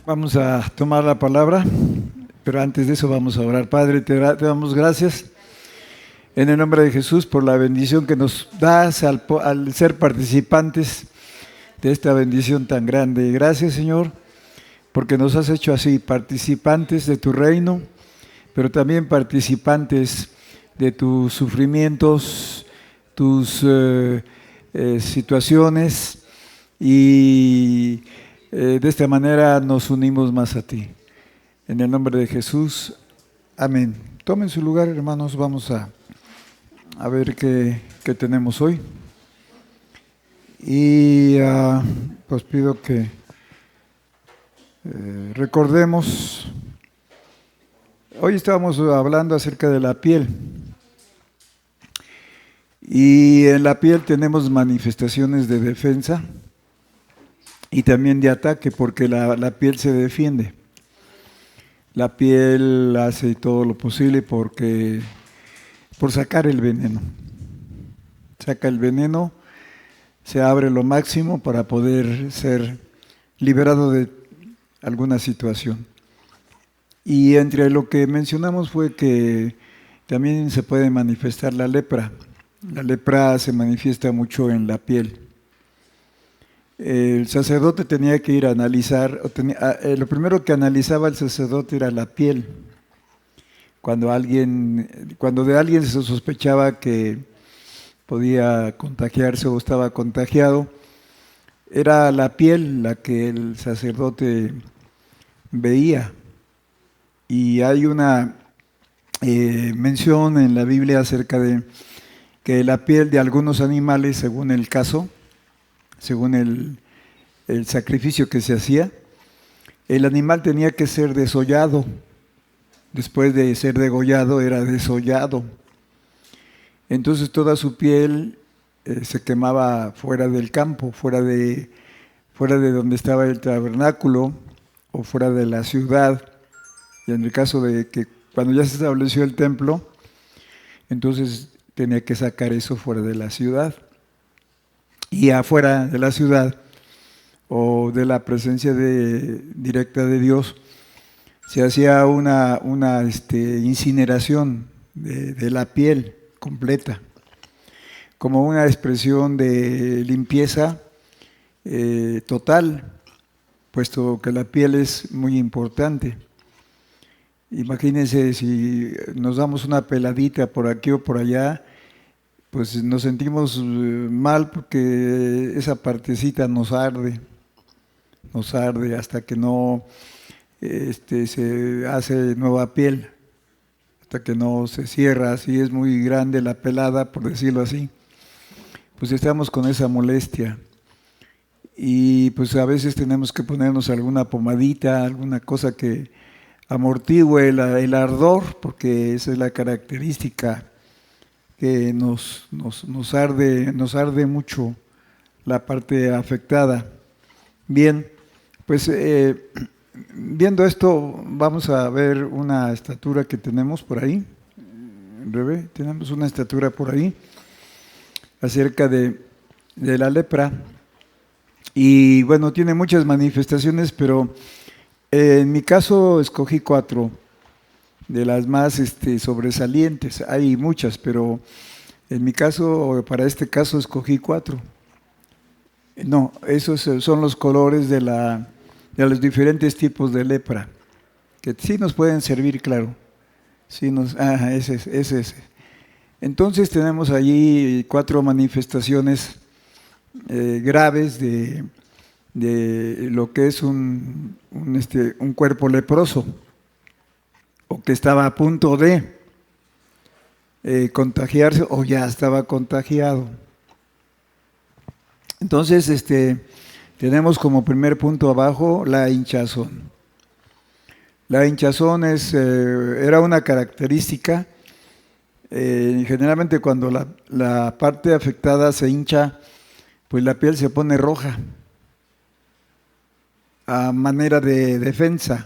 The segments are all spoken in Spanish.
Vamos a tomar la palabra, pero antes de eso vamos a orar. Padre, te damos gracias en el nombre de Jesús por la bendición que nos das al ser participantes de esta bendición tan grande. Gracias, Señor, porque nos has hecho así, participantes de tu reino, pero también participantes de tus sufrimientos, tus situaciones, y de esta manera nos unimos más a ti. En el nombre de Jesús, amén. Tomen su lugar, hermanos, vamos a ver qué tenemos hoy. Y pues pido que recordemos, hoy estábamos hablando acerca de la piel. Y en la piel tenemos manifestaciones de defensa y también de ataque, porque la piel se defiende. La piel hace todo lo posible por sacar el veneno. Saca el veneno, se abre lo máximo para poder ser liberado de alguna situación. Y entre lo que mencionamos fue que también se puede manifestar la lepra. La lepra se manifiesta mucho en la piel. El sacerdote tenía que ir a analizar, lo primero que analizaba el sacerdote era la piel. Cuando de alguien se sospechaba que podía contagiarse o estaba contagiado, era la piel la que el sacerdote veía. Y hay una mención en la Biblia acerca de que la piel de algunos animales, según el caso, según el sacrificio que se hacía, el animal tenía que ser desollado. Después de ser degollado, era desollado. Entonces toda su piel se quemaba fuera del campo, fuera de donde estaba el tabernáculo o fuera de la ciudad. Y en el caso de que cuando ya se estableció el templo, entonces tenía que sacar eso fuera de la ciudad. Y afuera de la ciudad o de la presencia directa de Dios, se hacía una incineración de la piel completa, como una expresión de limpieza total, puesto que la piel es muy importante. Imagínense si nos damos una peladita por aquí o por allá, pues nos sentimos mal porque esa partecita nos arde hasta que no se hace nueva piel, hasta que no se cierra. Si es muy grande la pelada, por decirlo así, pues estamos con esa molestia. Y pues a veces tenemos que ponernos alguna pomadita, alguna cosa que amortigüe el ardor, porque esa es la característica que nos arde mucho la parte afectada. Bien, pues viendo esto, vamos a ver una estatura que tenemos por ahí. Rebe, tenemos una estatura por ahí acerca de la lepra. Y bueno, tiene muchas manifestaciones, pero en mi caso escogí 4 de las más sobresalientes. Hay muchas, pero en mi caso, para este caso, escogí 4. No, esos son los colores de los diferentes tipos de lepra, que sí nos pueden servir, claro. Sí ese. Entonces tenemos allí 4 manifestaciones graves de lo que es un cuerpo leproso, o que estaba a punto de contagiarse o ya estaba contagiado. Entonces, tenemos como primer punto abajo la hinchazón. La hinchazón era una característica. Generalmente cuando la parte afectada se hincha, pues la piel se pone roja, a manera de defensa,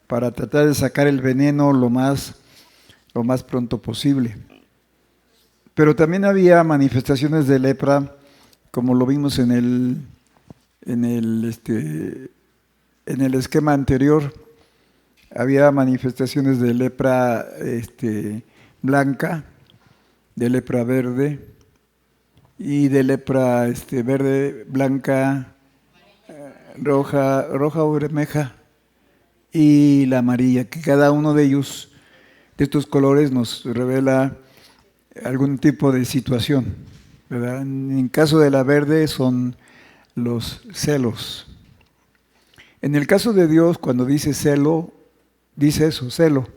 para tratar de sacar el veneno lo más pronto posible. Pero también había manifestaciones de lepra, como lo vimos en el en el esquema anterior había manifestaciones de lepra blanca, de lepra verde y de lepra verde, blanca, roja o bermeja y la amarilla, que cada uno de ellos, de estos colores, nos revela algún tipo de situación, ¿verdad? En caso de la verde son los celos. En el caso de Dios, cuando dice celo, dice eso, celo,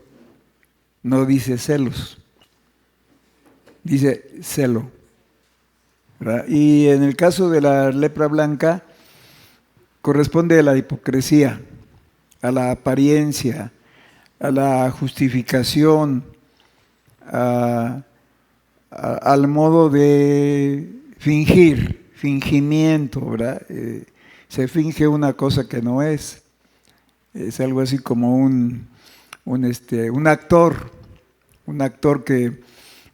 no dice celos, dice celo, ¿verdad? Y en el caso de la lepra blanca, corresponde a la hipocresía, a la apariencia, a la justificación, al modo de fingimiento, ¿verdad? Se finge una cosa que no es. Es algo así como un actor que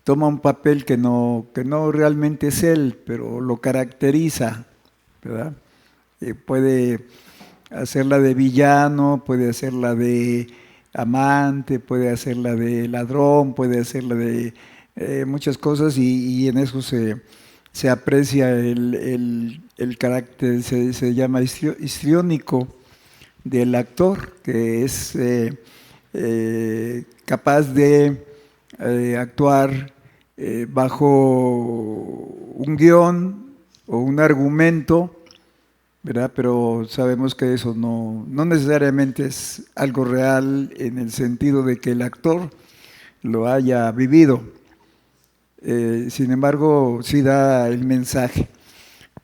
toma un papel que no realmente es él, pero lo caracteriza, ¿verdad? Puede hacerla de villano, puede hacerla de amante, puede hacerla de ladrón, puede hacerla de muchas cosas y en eso se aprecia el carácter, se llama histriónico del actor, que es capaz de actuar bajo un guión o un argumento, ¿verdad? Pero sabemos que eso no necesariamente es algo real en el sentido de que el actor lo haya vivido. Sin embargo, sí da el mensaje.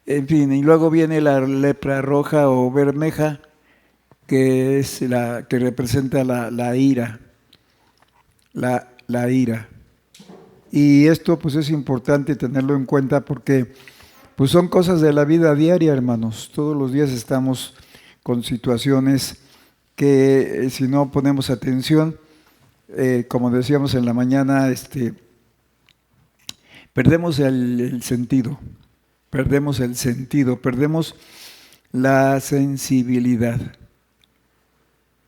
En fin, y luego viene la lepra roja o bermeja, que es la que representa la ira, la ira. Y esto pues es importante tenerlo en cuenta porque pues son cosas de la vida diaria, hermanos. Todos los días estamos con situaciones que si no ponemos atención, como decíamos en la mañana, perdemos el sentido, perdemos la sensibilidad.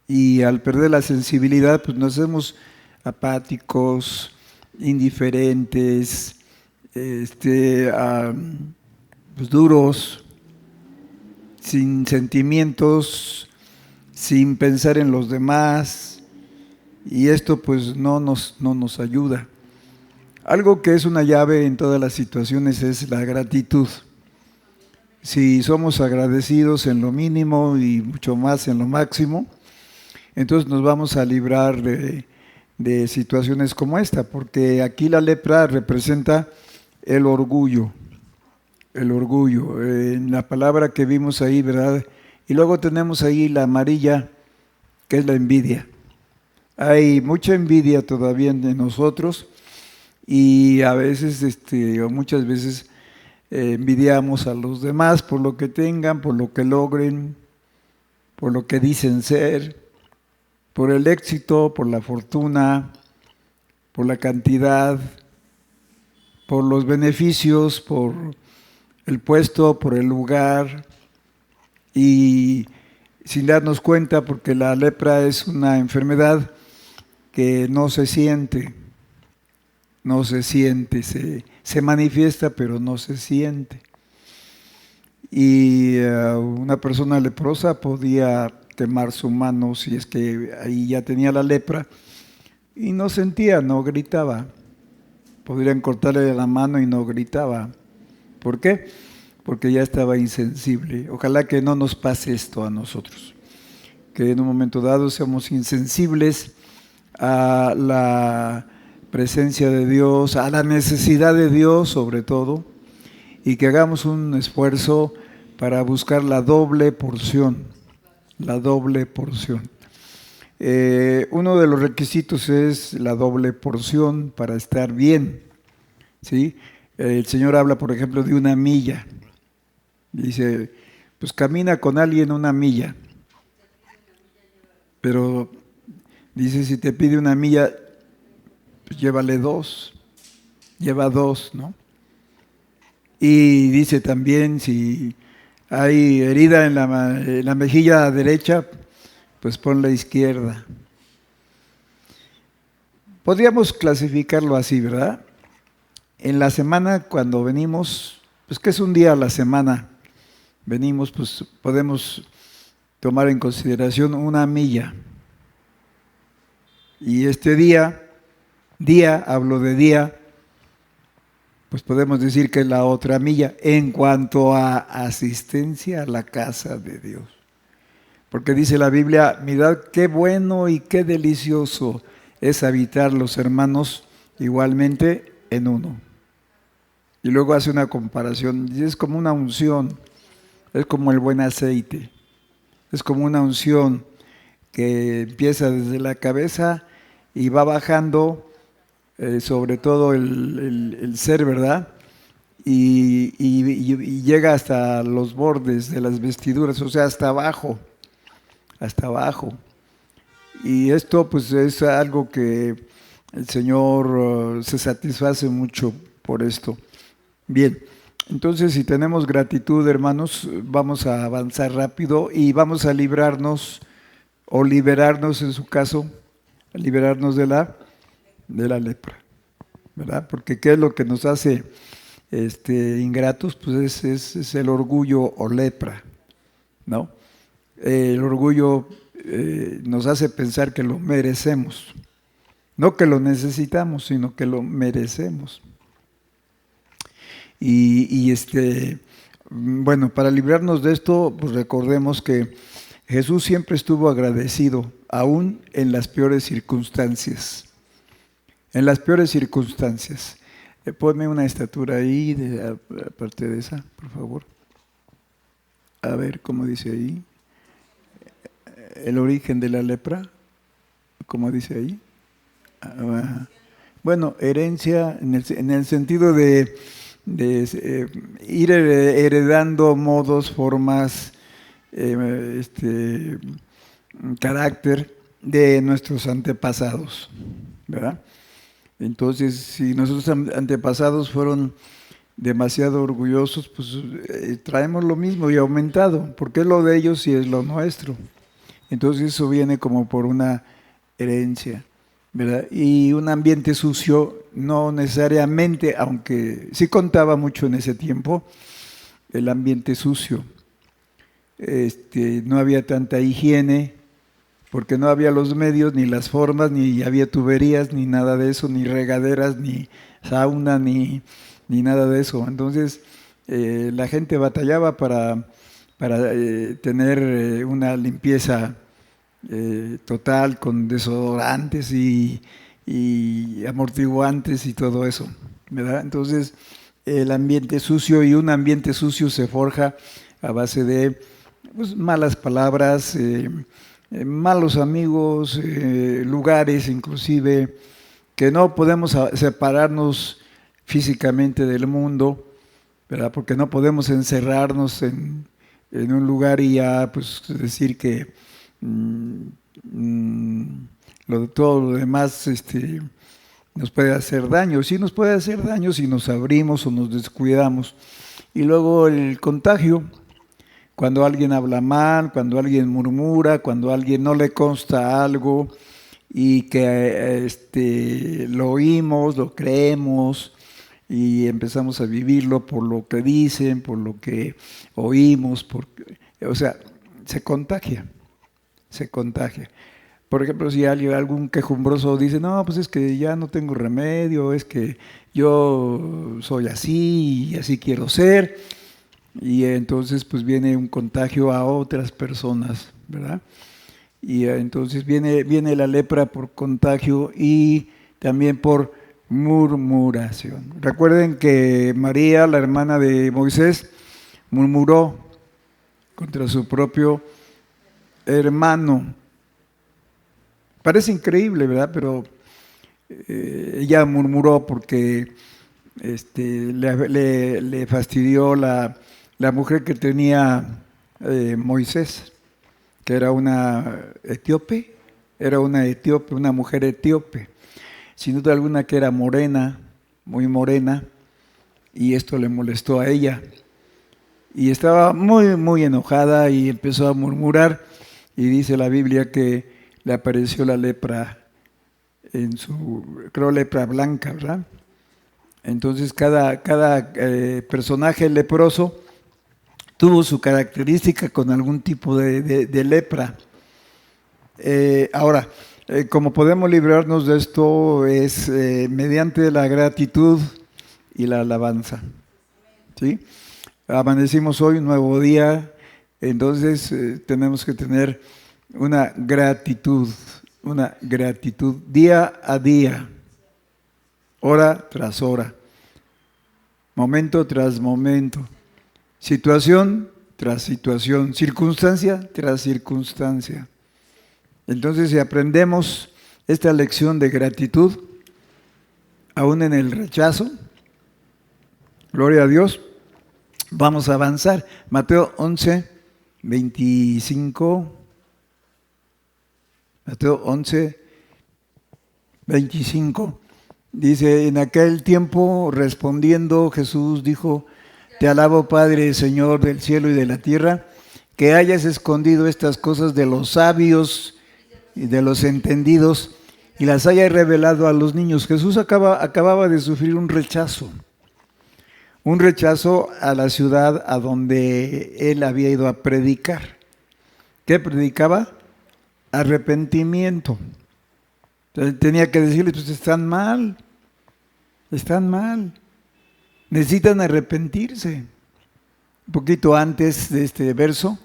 Y al perder la sensibilidad, pues nos hacemos apáticos, indiferentes, pues duros, sin sentimientos, sin pensar en los demás, y esto pues no nos ayuda. Algo que es una llave en todas las situaciones es la gratitud. Si somos agradecidos en lo mínimo y mucho más en lo máximo, entonces nos vamos a librar de situaciones como esta, porque aquí la lepra representa el orgullo, en la palabra que vimos ahí, ¿verdad? Y luego tenemos ahí la amarilla, que es la envidia. Hay mucha envidia todavía en nosotros y a veces, o muchas veces, envidiamos a los demás por lo que tengan, por lo que logren, por lo que dicen ser, por el éxito, por la fortuna, por la cantidad, por los beneficios, por el puesto, por el lugar, y sin darnos cuenta, porque la lepra es una enfermedad que no se siente, se manifiesta pero no se siente. Y una persona leprosa podía quemar su mano si es que ahí ya tenía la lepra y no sentía, no gritaba. Podrían cortarle la mano y no gritaba. ¿Por qué? Porque ya estaba insensible. Ojalá que no nos pase esto a nosotros, que en un momento dado seamos insensibles a la presencia de Dios, a la necesidad de Dios sobre todo, y que hagamos un esfuerzo para buscar la doble porción. La doble porción. Uno de los requisitos es la doble porción para estar bien, ¿sí? El Señor habla, por ejemplo, de una milla. Dice, pues camina con alguien una milla. Pero dice, si te pide una milla, pues llévale dos. Lleva dos, ¿no? Y dice también, si Hay herida en la mejilla derecha, pues pon la izquierda. Podríamos clasificarlo así, ¿verdad? En la semana cuando venimos, pues que es un día a la semana, venimos, pues podemos tomar en consideración una milla. Y este día, hablo de día, pues podemos decir que es la otra milla en cuanto a asistencia a la casa de Dios. Porque dice la Biblia, mirad qué bueno y qué delicioso es habitar los hermanos igualmente en uno. Y luego hace una comparación, y es como una unción, es como el buen aceite, es como una unción que empieza desde la cabeza y va bajando sobre todo el ser, ¿verdad? Y llega hasta los bordes de las vestiduras, o sea, hasta abajo, hasta abajo. Y esto pues es algo que el Señor se satisface mucho por esto. Bien, entonces si tenemos gratitud, hermanos, vamos a avanzar rápido y vamos a librarnos o liberarnos en su caso, liberarnos de la lepra, ¿verdad? Porque ¿qué es lo que nos hace ingratos? Pues es el orgullo o lepra, ¿no? El orgullo nos hace pensar que lo merecemos, no que lo necesitamos, sino que lo merecemos. Bueno, para librarnos de esto, pues recordemos que Jesús siempre estuvo agradecido, aún en las peores circunstancias. En las peores circunstancias. Ponme una estatura ahí, aparte de esa, por favor. A ver, ¿cómo dice ahí? El origen de la lepra, ¿cómo dice ahí? Bueno, herencia en el sentido de ir heredando modos, formas, carácter de nuestros antepasados, ¿verdad? Entonces, si nuestros antepasados fueron demasiado orgullosos, pues traemos lo mismo y aumentado, porque es lo de ellos y es lo nuestro. Entonces eso viene como por una herencia, ¿verdad? Y un ambiente sucio, no necesariamente, aunque sí contaba mucho en ese tiempo, el ambiente sucio. No había tanta higiene, porque no había los medios, ni las formas, ni había tuberías, ni nada de eso, ni regaderas, ni sauna, ni nada de eso. Entonces, la gente batallaba para tener una limpieza total, con desodorantes y amortiguantes y todo eso, ¿verdad? Entonces, el ambiente sucio, y un ambiente sucio se forja a base de pues, malas palabras, malos amigos, lugares inclusive, que no podemos separarnos físicamente del mundo, ¿verdad? Porque no podemos encerrarnos en un lugar y ya pues decir que todo lo demás nos puede hacer daño. Sí nos puede hacer daño si nos abrimos o nos descuidamos. Y luego el contagio, cuando alguien habla mal, cuando alguien murmura, cuando a alguien no le consta algo y que lo oímos, lo creemos y empezamos a vivirlo por lo que dicen, por lo que oímos, o sea, se contagia, se contagia. Por ejemplo, si algún quejumbroso dice, no, pues es que ya no tengo remedio, es que yo soy así y así quiero ser, y entonces pues viene un contagio a otras personas, ¿verdad? Y entonces viene la lepra por contagio y también por murmuración. Recuerden que María, la hermana de Moisés, murmuró contra su propio hermano. Parece increíble, ¿verdad? Pero ella murmuró porque le fastidió la mujer que tenía Moisés, que era una etíope, una mujer etíope, sin duda alguna que era morena, muy morena, y esto le molestó a ella. y estaba muy, muy enojada y empezó a murmurar y dice la Biblia que le apareció la lepra en su, creo, lepra blanca, ¿verdad? Entonces cada personaje leproso tuvo su característica con algún tipo de lepra. Ahora, como podemos librarnos de esto es mediante la gratitud y la alabanza, ¿sí? Amanecimos hoy un nuevo día, entonces tenemos que tener una gratitud día a día, hora tras hora, momento tras momento, situación tras situación, circunstancia tras circunstancia. Entonces, si aprendemos esta lección de gratitud, aún en el rechazo, gloria a Dios, vamos a avanzar. Mateo 11, 25. Mateo 11, 25. Dice, en aquel tiempo respondiendo Jesús dijo, te alabo Padre, Señor del cielo y de la tierra, que hayas escondido estas cosas de los sabios y de los entendidos y las hayas revelado a los niños. Jesús acababa de sufrir un rechazo a la ciudad a donde él había ido a predicar. ¿Qué predicaba? Arrepentimiento. Entonces, tenía que decirles, pues están mal, necesitan arrepentirse. Un poquito antes de este verso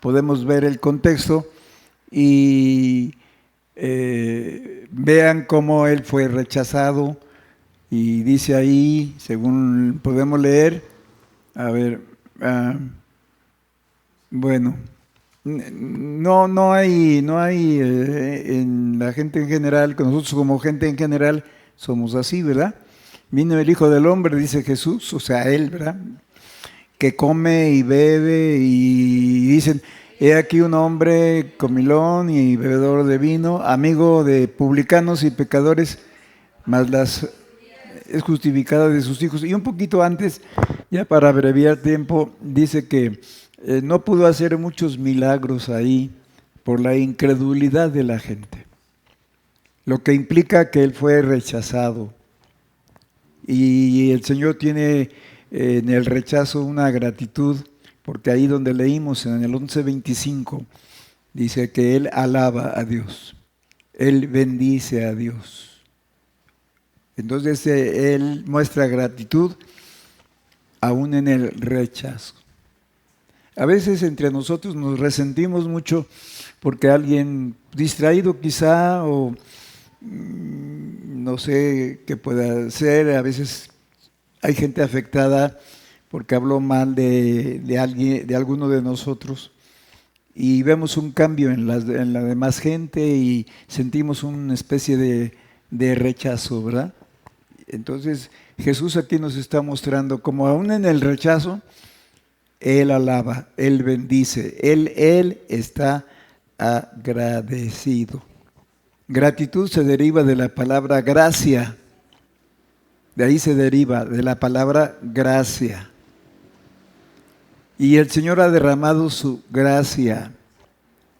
podemos ver el contexto y vean cómo él fue rechazado. Y dice ahí, según podemos leer, a ver, bueno, no hay en la gente en general, con nosotros como gente en general somos así, ¿verdad? Vino el Hijo del Hombre, dice Jesús, o sea, él, ¿verdad? Que come y bebe y dicen, he aquí un hombre comilón y bebedor de vino, amigo de publicanos y pecadores, mas es justificada de sus hijos. Y un poquito antes, ya para abreviar tiempo, dice que no pudo hacer muchos milagros ahí por la incredulidad de la gente, lo que implica que él fue rechazado. Y el Señor tiene en el rechazo una gratitud, porque ahí donde leímos en el 11:25, dice que él alaba a Dios, él bendice a Dios. Entonces él muestra gratitud aún en el rechazo. A veces entre nosotros nos resentimos mucho porque alguien distraído quizá o no sé qué pueda ser. A veces hay gente afectada porque habló mal de alguien, de alguno de nosotros, y vemos un cambio en la demás gente y sentimos una especie de rechazo, ¿verdad? Entonces Jesús aquí nos está mostrando como aún en el rechazo, Él alaba, Él bendice, Él está agradecido. Gratitud se deriva de la palabra gracia, de ahí se deriva de la palabra gracia. Y el Señor ha derramado su gracia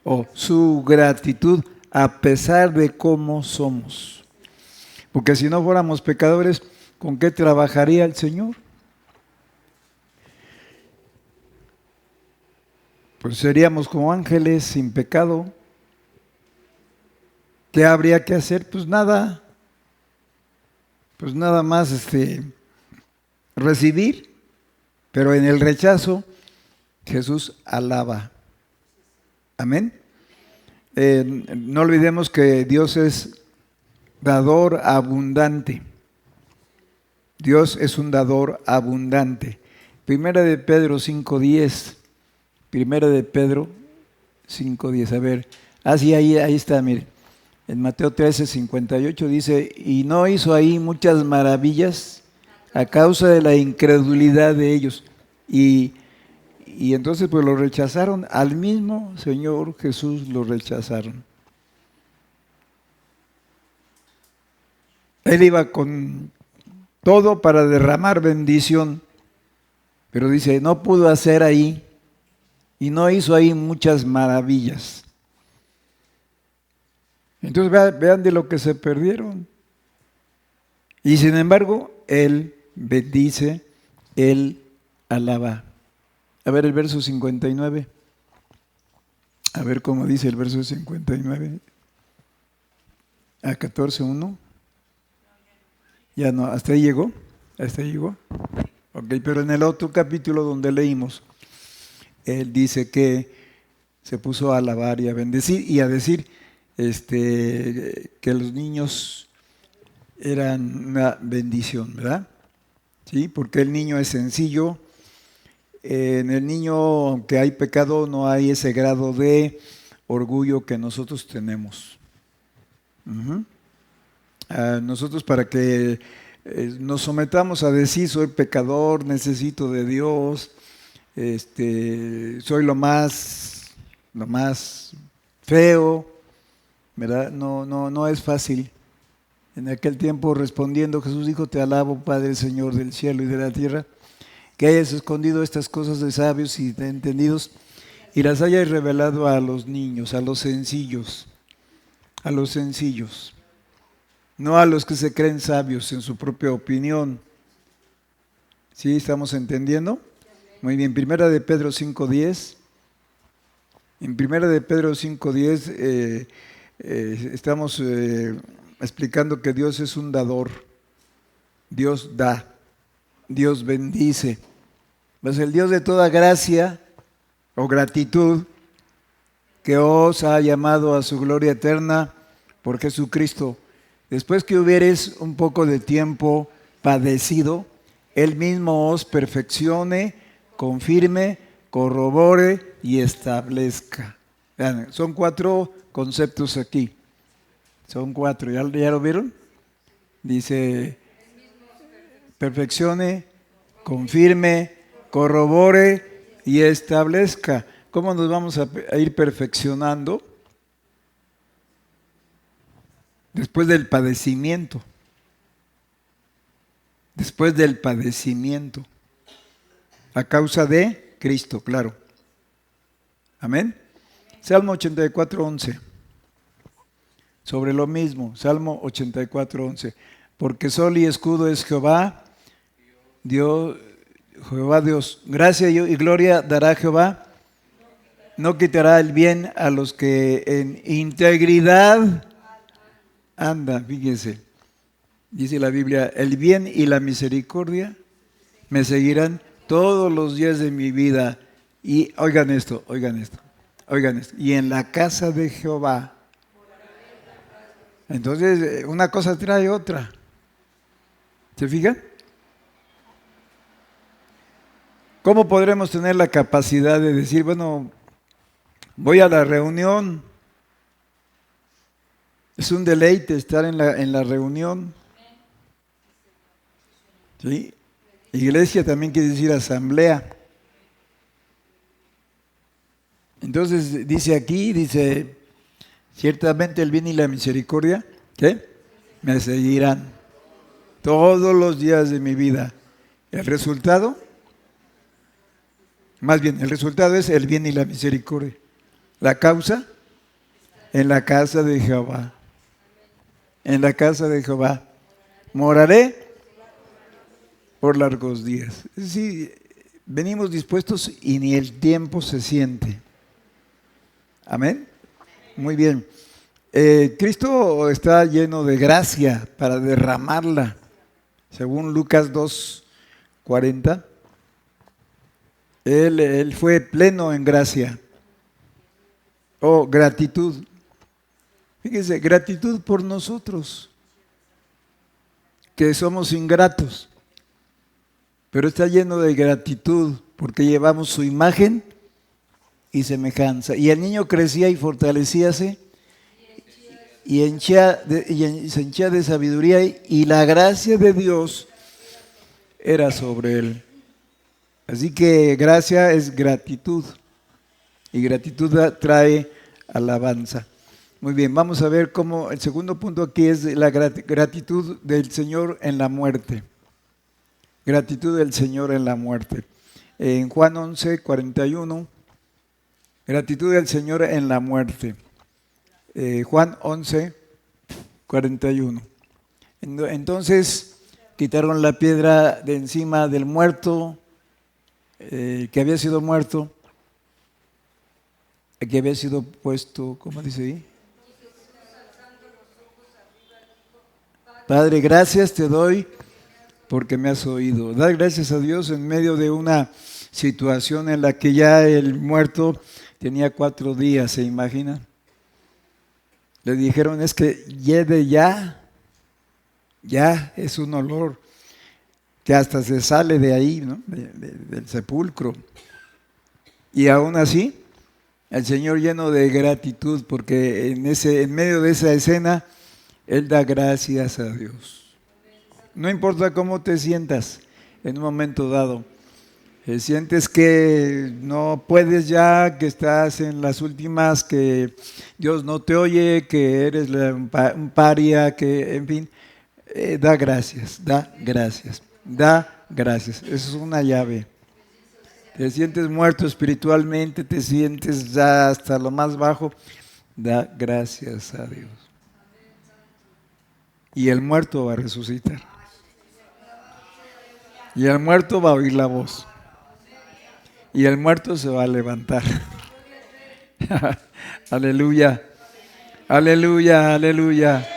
o su gratitud a pesar de cómo somos. Porque si no fuéramos pecadores, ¿con qué trabajaría el Señor? Pues seríamos como ángeles sin pecado. ¿Qué habría que hacer? Pues nada más recibir, pero en el rechazo Jesús alaba. Amén. No olvidemos que Dios es dador abundante. Dios es un dador abundante. Primera de Pedro 5:10. Primera de Pedro 5:10. A ver, sí, ahí está, mire. En Mateo 13:58 dice, y no hizo ahí muchas maravillas a causa de la incredulidad de ellos. Y entonces pues lo rechazaron, al mismo Señor Jesús lo rechazaron. Él iba con todo para derramar bendición, Pero dice, no pudo hacer ahí y no hizo ahí muchas maravillas. Entonces vean de lo que se perdieron. Y sin embargo, Él bendice, Él alaba. A ver el verso 59. A ver cómo dice el verso 59. A 14:1. Ya no, hasta ahí llegó. Hasta ahí llegó. Ok, pero en el otro capítulo donde leímos, Él dice que se puso a alabar y a bendecir y a decir que los niños eran una bendición, ¿verdad? Sí, porque el niño es sencillo. En el niño, aunque hay pecado, no hay ese grado de orgullo que nosotros tenemos. Nosotros para que nos sometamos a decir soy pecador, necesito de Dios, soy lo más feo, ¿verdad? No es fácil. En aquel tiempo respondiendo Jesús dijo, te alabo Padre Señor del cielo y de la tierra, que hayas escondido estas cosas de sabios y de entendidos y las hayas revelado a los niños, a los sencillos, no a los que se creen sabios en su propia opinión. ¿Sí? ¿Estamos entendiendo? Muy bien, Primera de Pedro 5:10. En Primera de Pedro 5:10 estamos explicando que Dios es un dador. Dios da, Dios bendice. Pues el Dios de toda gracia o gratitud que os ha llamado a su gloria eterna por Jesucristo. Después que hubieres un poco de tiempo padecido, Él mismo os perfeccione, confirme, corrobore y establezca. Vean, son 4 conceptos aquí. Son 4. ¿Ya lo vieron? Dice, perfeccione, confirme, corrobore y establezca. ¿Cómo nos vamos a ir perfeccionando? Después del padecimiento. Después del padecimiento. A causa de Cristo, claro. Amén. Salmo 84:11. Sobre lo mismo, Salmo 84:11. Porque sol y escudo es Jehová, Jehová Dios. Gracia y gloria dará Jehová. No quitará el bien a los que en integridad andan. Fíjense, dice la Biblia, el bien y la misericordia me seguirán todos los días de mi vida. Y oigan esto. Y en la casa de Jehová. Entonces, una cosa trae otra. ¿Se fijan? ¿Cómo podremos tener la capacidad de decir, bueno, voy a la reunión? Es un deleite estar en la reunión. ¿Sí? Iglesia también quiere decir asamblea. Entonces dice aquí, ciertamente el bien y la misericordia, ¿qué? Me seguirán todos los días de mi vida. ¿El resultado? Más bien, el resultado es el bien y la misericordia. ¿La causa? En la casa de Jehová. En la casa de Jehová. Moraré por largos días. Es decir, venimos dispuestos y ni el tiempo se siente. Amén. Muy bien. Cristo está lleno de gracia para derramarla. Según Lucas 2:40. Él fue pleno en gracia. Gratitud. Fíjense, gratitud por nosotros, que somos ingratos. Pero está lleno de gratitud porque llevamos su imagen y semejanza. Y el niño crecía y fortalecíase y se henchía de sabiduría y la gracia de Dios era sobre él. Así que gracia es gratitud y gratitud trae alabanza. Muy bien, vamos a ver cómo el segundo punto aquí es la gratitud del Señor en la muerte. Gratitud del Señor en la muerte. en Juan 11, 41. Gratitud del Señor en la muerte. Juan 11, 41. Entonces quitaron la piedra de encima del muerto, que había sido muerto, que había sido puesto, ¿cómo dice ahí? Padre, gracias te doy porque me has oído. Dar gracias a Dios en medio de una situación en la que ya el muerto tenía 4 días, ¿se imagina? Le dijeron, es que lleve ya es un olor que hasta se sale de ahí, ¿no? Del sepulcro. Y aún así, el Señor lleno de gratitud, porque en medio de esa escena, Él da gracias a Dios. No importa cómo te sientas en un momento dado. Sientes que no puedes ya, que estás en las últimas, que Dios no te oye, que eres un paria, que en fin, da gracias, da gracias, da gracias. Eso es una llave. Te sientes muerto espiritualmente, te sientes ya hasta lo más bajo, da gracias a Dios. Y el muerto va a resucitar. Y el muerto va a oír la voz. Y el muerto se va a levantar. Aleluya, aleluya, aleluya.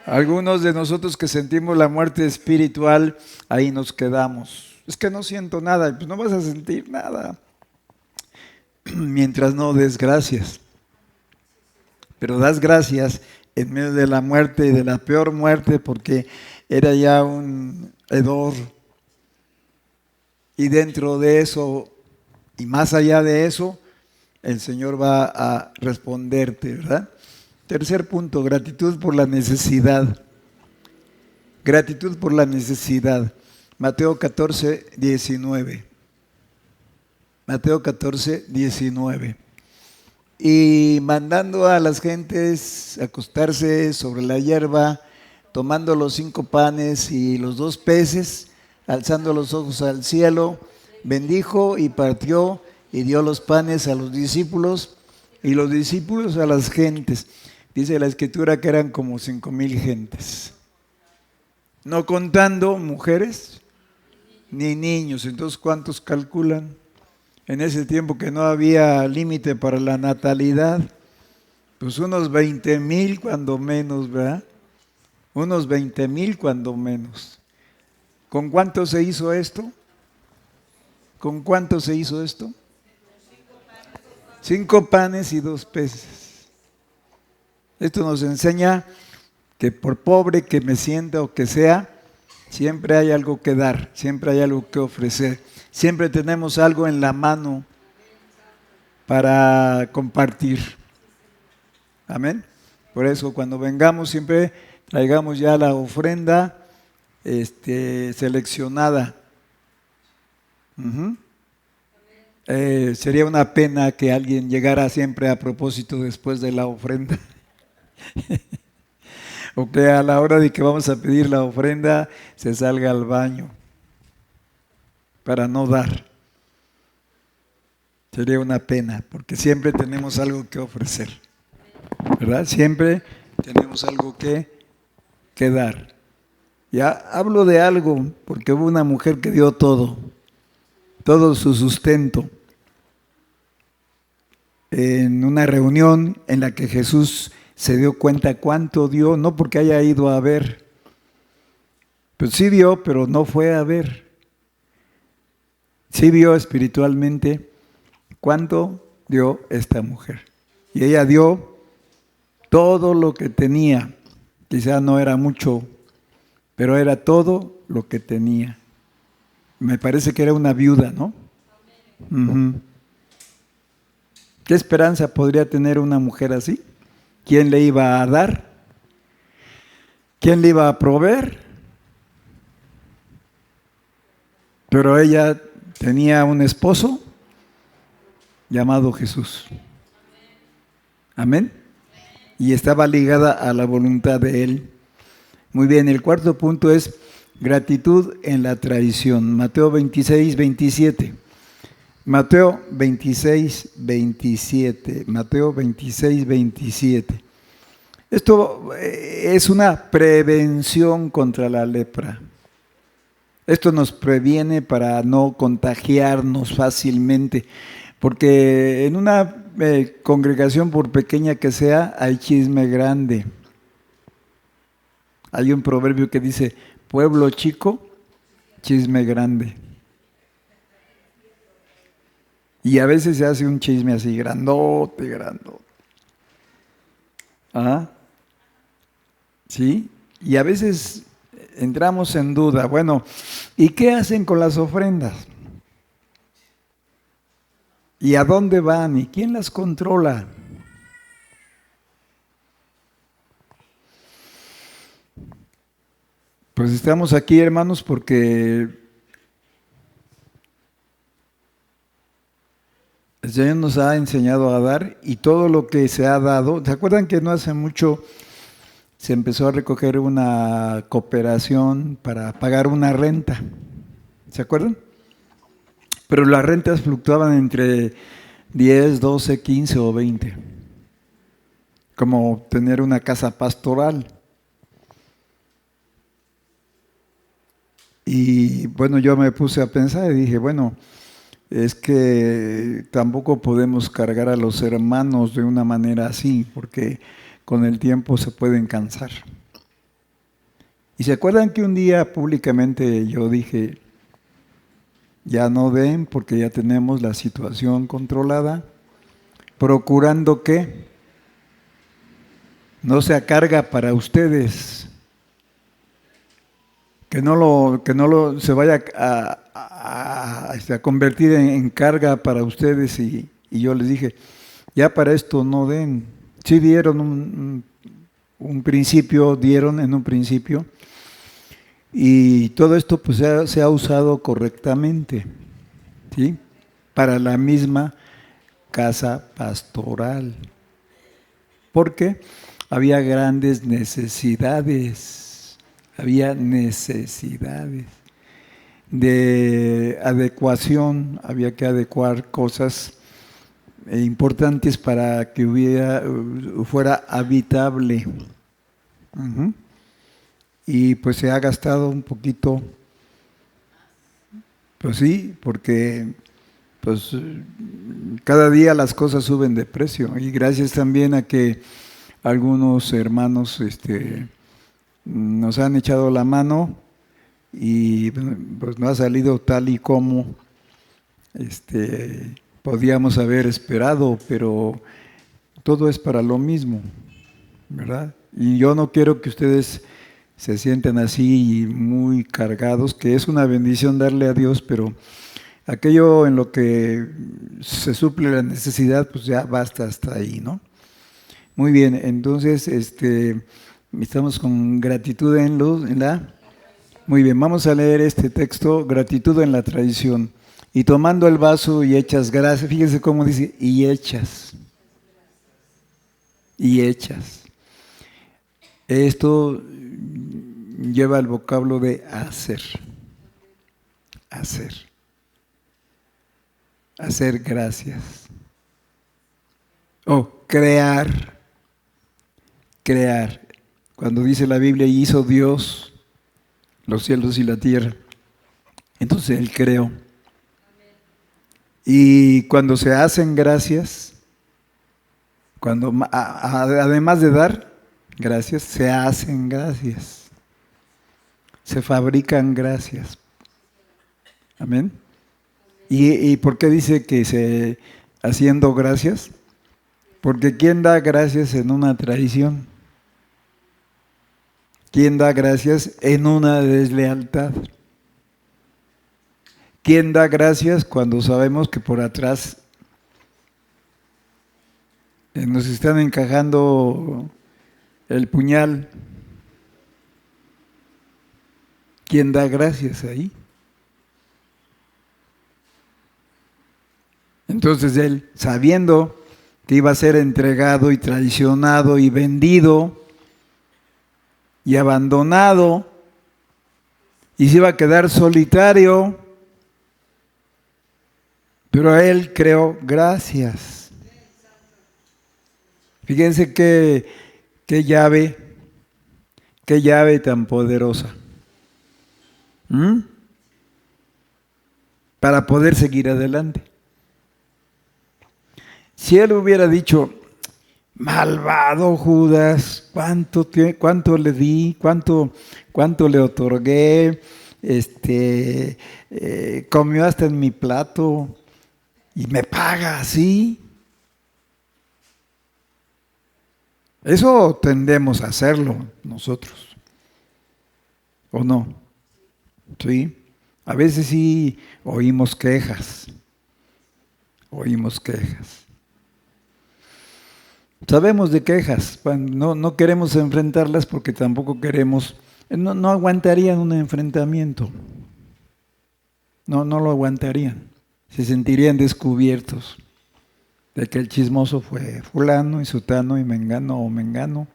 Algunos de nosotros que sentimos la muerte espiritual, ahí nos quedamos. Es que no siento nada, pues no vas a sentir nada mientras no des gracias. Pero das gracias en medio de la muerte, de la peor muerte, porque era ya un hedor. Y dentro de eso, y más allá de eso, el Señor va a responderte, ¿verdad? Tercer punto, gratitud por la necesidad. Gratitud por la necesidad. Mateo 14, 19. Mateo 14, 19. Y mandando a las gentes acostarse sobre la hierba, tomando los 5 panes y los 2 peces, alzando los ojos al cielo, bendijo y partió y dio los panes a los discípulos y los discípulos a las gentes. Dice la Escritura que eran como 5,000 gentes. No contando mujeres ni niños. Entonces, ¿cuántos calculan? En ese tiempo que no había límite para la natalidad, pues unos 20,000 cuando menos, ¿verdad? Unos 20,000 cuando menos. ¿Con cuánto se hizo esto? ¿Con cuánto se hizo esto? 5 panes y 2 peces. Esto nos enseña que por pobre que me sienta o que sea, siempre hay algo que dar, siempre hay algo que ofrecer. Siempre tenemos algo en la mano para compartir. Amén. Por eso cuando vengamos siempre traigamos ya la ofrenda seleccionada. Sería una pena que alguien llegara siempre a propósito después de la ofrenda. O que a la hora de que vamos a pedir la ofrenda se salga al baño para no dar. Sería una pena, porque siempre tenemos algo que ofrecer, ¿verdad? Siempre tenemos algo que dar. Ya hablo de algo, porque hubo una mujer que dio todo su sustento, en una reunión en la que Jesús se dio cuenta cuánto dio, no porque haya ido a ver, pues sí vio, pero no fue a ver. Sí vio espiritualmente cuánto dio esta mujer. Y ella dio todo lo que tenía. Quizá no era mucho, pero era todo lo que tenía. Me parece que era una viuda, ¿no? ¿Qué esperanza podría tener una mujer así? ¿Quién le iba a dar? ¿Quién le iba a proveer? Pero ella tenía un esposo llamado Jesús. Amén. Y estaba ligada a la voluntad de Él. Muy bien, el cuarto punto es gratitud en la traición. Mateo 26, 27. Mateo 26, 27. Mateo 26, 27. Esto es una prevención contra la lepra. Esto nos previene para no contagiarnos fácilmente, porque en una congregación, por pequeña que sea, hay chisme grande. Hay un proverbio que dice, pueblo chico, chisme grande. Y a veces se hace un chisme así, grandote, grandote. ¿Ah? ¿Sí? Y a veces entramos en duda. Bueno, ¿y qué hacen con las ofrendas? ¿Y a dónde van? ¿Y quién las controla? Pues estamos aquí, hermanos, porque el Señor nos ha enseñado a dar y todo lo que se ha dado. ¿Se acuerdan que no hace mucho se empezó a recoger una cooperación para pagar una renta? ¿Se acuerdan? Pero las rentas fluctuaban entre 10, 12, 15 o 20. Como tener una casa pastoral. Y bueno, yo me puse a pensar y dije, bueno, es que tampoco podemos cargar a los hermanos de una manera así, porque con el tiempo se pueden cansar. ¿Y se acuerdan que un día públicamente yo dije, ya no den porque ya tenemos la situación controlada, procurando que no sea carga para ustedes, que no lo se vaya a convertir en carga para ustedes y yo les dije, ya para esto no den. Sí dieron un principio, dieron en un principio y todo esto pues se ha usado correctamente, ¿sí? Para la misma casa pastoral, porque había grandes necesidades, había necesidades de adecuación, había que adecuar cosas importantes para que fuera habitable. Uh-huh. Y pues se ha gastado un poquito, pues sí, porque pues cada día las cosas suben de precio y gracias también a que algunos hermanos nos han echado la mano y pues no ha salido tal y como podíamos haber esperado, pero todo es para lo mismo, ¿verdad? Y yo no quiero que ustedes se sienten así muy cargados, que es una bendición darle a Dios, pero aquello en lo que se suple la necesidad, pues ya basta hasta ahí, ¿no? Muy bien, entonces estamos con gratitud en la... Muy bien, vamos a leer este texto, gratitud en la tradición. Y tomando el vaso y echas gracias, fíjense cómo dice, y echas. Y echas. Esto lleva el vocablo de hacer. Hacer. Hacer gracias. O crear. Crear. Cuando dice la Biblia, hizo Dios los cielos y la tierra. Entonces Él creó. Y cuando se hacen gracias, cuando además de dar gracias, se hacen gracias. Se fabrican gracias. Amén. ¿Y por qué dice que haciendo gracias? Porque ¿quién da gracias en una traición? ¿Quién da gracias en una deslealtad? ¿Quién da gracias cuando sabemos que por atrás nos están encajando el puñal? ¿Quién da gracias ahí? Entonces él, sabiendo que iba a ser entregado y traicionado y vendido y abandonado y se iba a quedar solitario, Pero él creó gracias. Fíjense qué llave tan poderosa. Para poder seguir adelante. Si él hubiera dicho, malvado Judas, cuánto le di, cuánto le otorgué, comió hasta en mi plato y me paga así. Eso tendemos a hacerlo nosotros, ¿o no? Sí. A veces sí oímos quejas. Sabemos de quejas, no queremos enfrentarlas porque tampoco queremos, no aguantarían un enfrentamiento, no lo aguantarían, se sentirían descubiertos de que el chismoso fue fulano y sutano y mengano o mengano.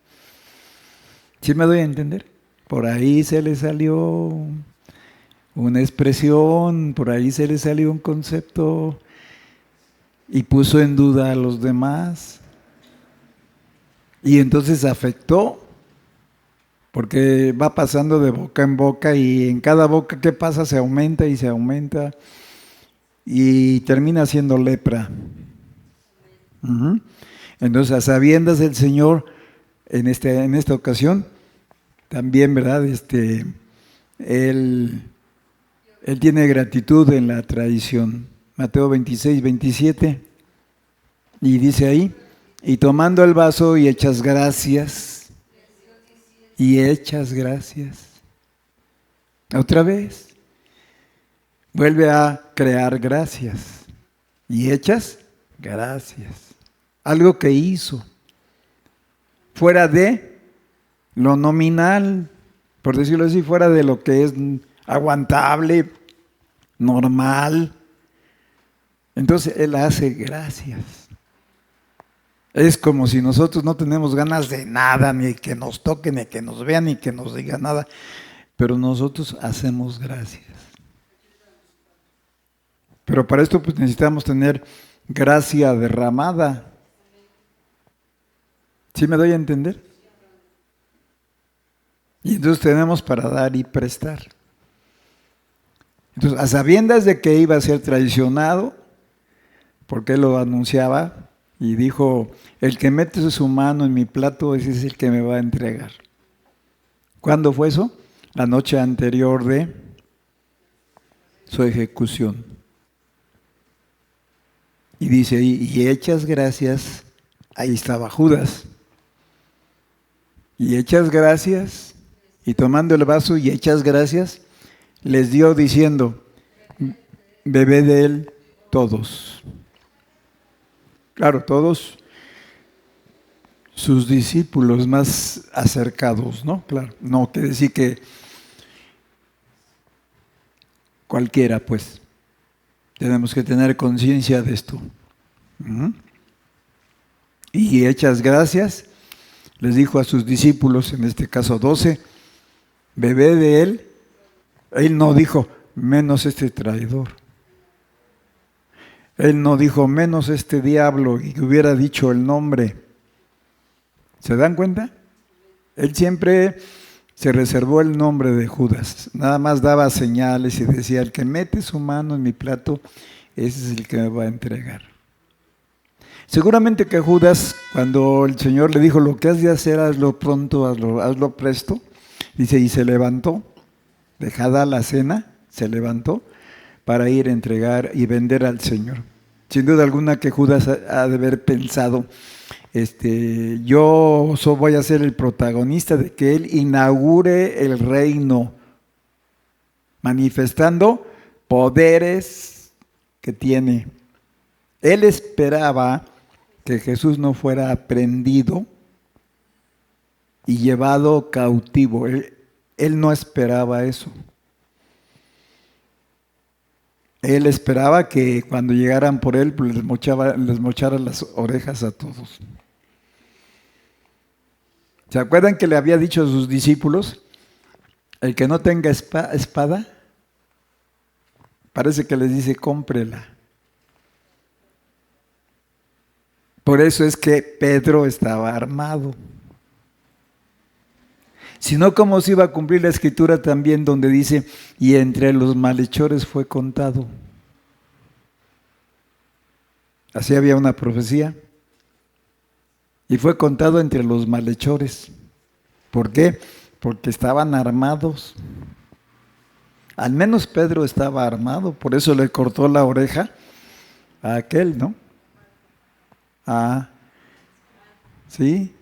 ¿Sí me doy a entender? Por ahí se le salió una expresión, por ahí se le salió un concepto y puso en duda a los demás. Y entonces afectó, porque va pasando de boca en boca y en cada boca que pasa se aumenta y termina siendo lepra. Entonces, a sabiendas del Señor, en esta ocasión, también, ¿verdad? Él tiene gratitud en la tradición. Mateo 26, 27, y dice ahí, y tomando el vaso y hechas gracias, otra vez, vuelve a crear gracias, y hechas gracias. Algo que hizo, fuera de lo nominal, por decirlo así, fuera de lo que es aguantable, normal. Entonces Él hace gracias. Es como si nosotros no tenemos ganas de nada, ni que nos toquen, ni que nos vean, ni que nos digan nada, pero nosotros hacemos gracias. Pero para esto pues necesitamos tener gracia derramada. ¿Sí me doy a entender? Y entonces tenemos para dar y prestar. Entonces, a sabiendas de que iba a ser traicionado, porque Él lo anunciaba, y dijo, el que mete su mano en mi plato, ese es el que me va a entregar. ¿Cuándo fue eso? La noche anterior de su ejecución. Y dice ahí, y hechas gracias, ahí estaba Judas. Y hechas gracias, y tomando el vaso y hechas gracias, les dio diciendo, bebed de él todos. Claro, todos sus discípulos más acercados, ¿no? Claro, no quiere decir que cualquiera, pues. Tenemos que tener conciencia de esto. Y hechas gracias, les dijo a sus discípulos, en este caso 12, bebed de él. Él no dijo, menos este traidor. Él no dijo, menos este diablo, y que hubiera dicho el nombre. ¿Se dan cuenta? Él siempre se reservó el nombre de Judas. Nada más daba señales y decía, el que mete su mano en mi plato, ese es el que me va a entregar. Seguramente que Judas, cuando el Señor le dijo, lo que has de hacer, hazlo pronto, hazlo presto, dice, y se levantó, dejada la cena, se levantó para ir a entregar y vender al Señor. Sin duda alguna que Judas ha de haber pensado, yo voy a ser el protagonista de que Él inaugure el reino, manifestando poderes que tiene. Él esperaba que Jesús no fuera aprendido y llevado cautivo. Él no esperaba eso. Él esperaba que cuando llegaran por él, pues les mochara las orejas a todos. ¿Se acuerdan que le había dicho a sus discípulos? El que no tenga espada, parece que les dice, cómprela. Por eso es que Pedro estaba armado. Si no, ¿cómo se iba a cumplir la escritura también donde dice, y entre los malhechores fue contado? Así había una profecía. Y fue contado entre los malhechores. ¿Por qué? Porque estaban armados. Al menos Pedro estaba armado, por eso le cortó la oreja a aquel, ¿no? Ah, sí,